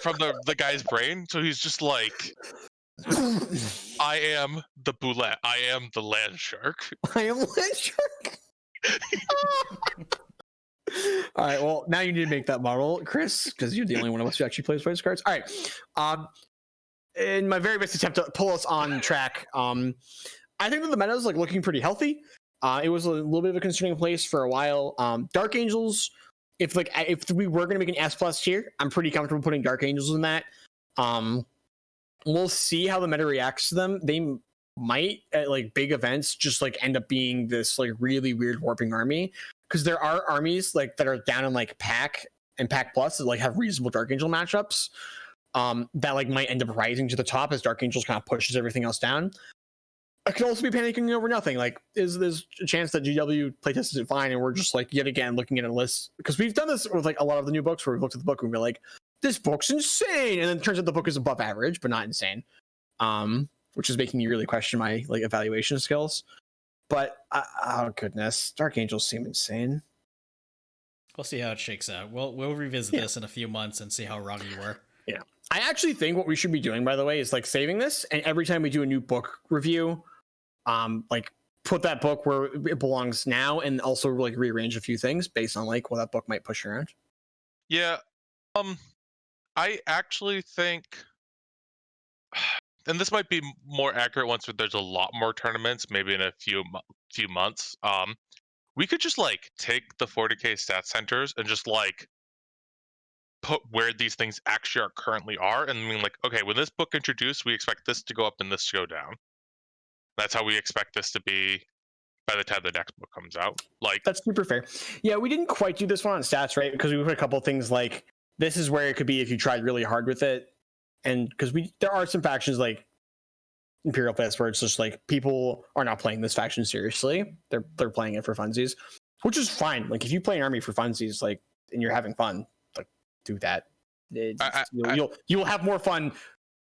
from the guy's brain. So he's just like, I am the boulette. I am the land shark. I am land shark. All right. Well, now you need to make that model, Chris, because you're the only one of us who actually plays White Scars. All right. In my very best attempt to pull us on track, I think that the meta is like looking pretty healthy. It was a little bit of a concerning place for a while. Dark Angels, if we were going to make an S+ tier, I'm pretty comfortable putting Dark Angels in that. We'll see how the meta reacts to them. They might at like big events just like end up being this like really weird warping army, because there are armies like that are down in like Pack and Pack Plus that like have reasonable Dark Angel matchups that like might end up rising to the top as Dark Angels kind of pushes everything else down. I could also be panicking over nothing. Like, is there's a chance that GW playtest isn't fine, and we're just like yet again looking at a list, because we've done this with like a lot of the new books where we've looked at the book and we're like, this book's insane, and then it turns out the book is above average but not insane, which is making me really question my like evaluation skills. But oh goodness, Dark Angels seem insane. We'll see how it shakes out. We'll revisit this in a few months and see how wrong you were. Yeah. I actually think what we should be doing, by the way, is like saving this, and every time we do a new book review, like put that book where it belongs now, and also like rearrange a few things based on like what that book might push around. Yeah. I actually think, and this might be more accurate once there's a lot more tournaments, maybe in a few months. We could just like take the 40k stat centers and just like put where these things actually are currently are, and I mean like, okay, when this book introduced, we expect this to go up and this to go down. That's how we expect this to be by the time the next book comes out. Like, that's super fair. Yeah, we didn't quite do this one on stats, right? Because we put a couple of things like this is where it could be if you tried really hard with it, and because there are some factions like Imperial Fists where it's just like people are not playing this faction seriously. They're playing it for funsies, which is fine. Like if you play an army for funsies, like and you're having fun, like do that. You'll have more fun,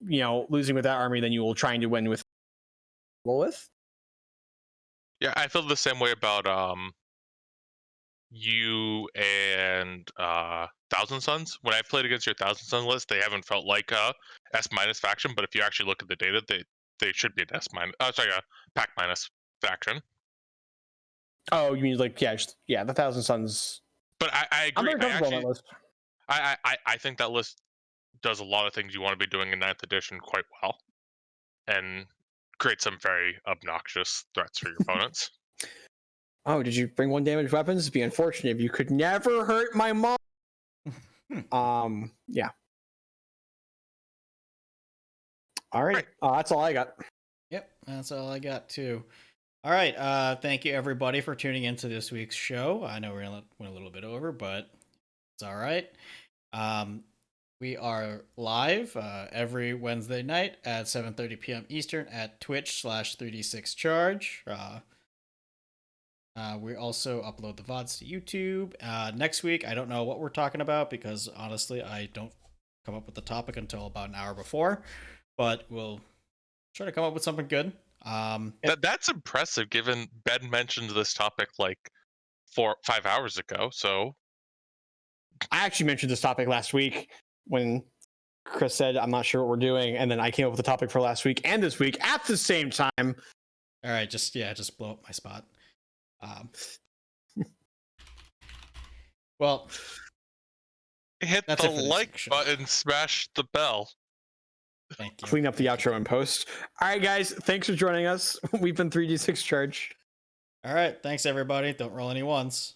losing with that army than you will trying to win with. Yeah, I feel the same way about you and Thousand Suns. When I played against your Thousand Sun list, they haven't felt like a S- faction, but if you actually look at the data, they should be an S-, a pack minus faction. Oh, you mean like the Thousand Suns? But I agree. I'm very comfortable on that list. I think that list does a lot of things you want to be doing in 9th edition quite well, and create some very obnoxious threats for your opponents. Oh, did you bring 1 damage weapons? It'd be unfortunate if you could never hurt my mom. Yeah. All right. That's all I got. Yep, that's all I got too. All right. Thank you everybody for tuning into this week's show. I know we went a little bit over, but it's all right. We are live every Wednesday night at 7:30 p.m. Eastern at Twitch/3d6charge. We also upload the VODs to YouTube. Next week, I don't know what we're talking about because honestly, I don't come up with the topic until about an hour before. But we'll try to come up with something good. That's impressive, given Ben mentioned this topic like 4-5 hours ago. So I actually mentioned this topic last week when Chris said, I'm not sure what we're doing. And then I came up with the topic for last week and this week at the same time. All right, just blow up my spot. Well, hit the like button, smash the bell. Thank you. Clean up the outro and post. All right, guys, thanks for joining us. We've been 3d6 Charge. All right, thanks everybody. Don't roll any ones.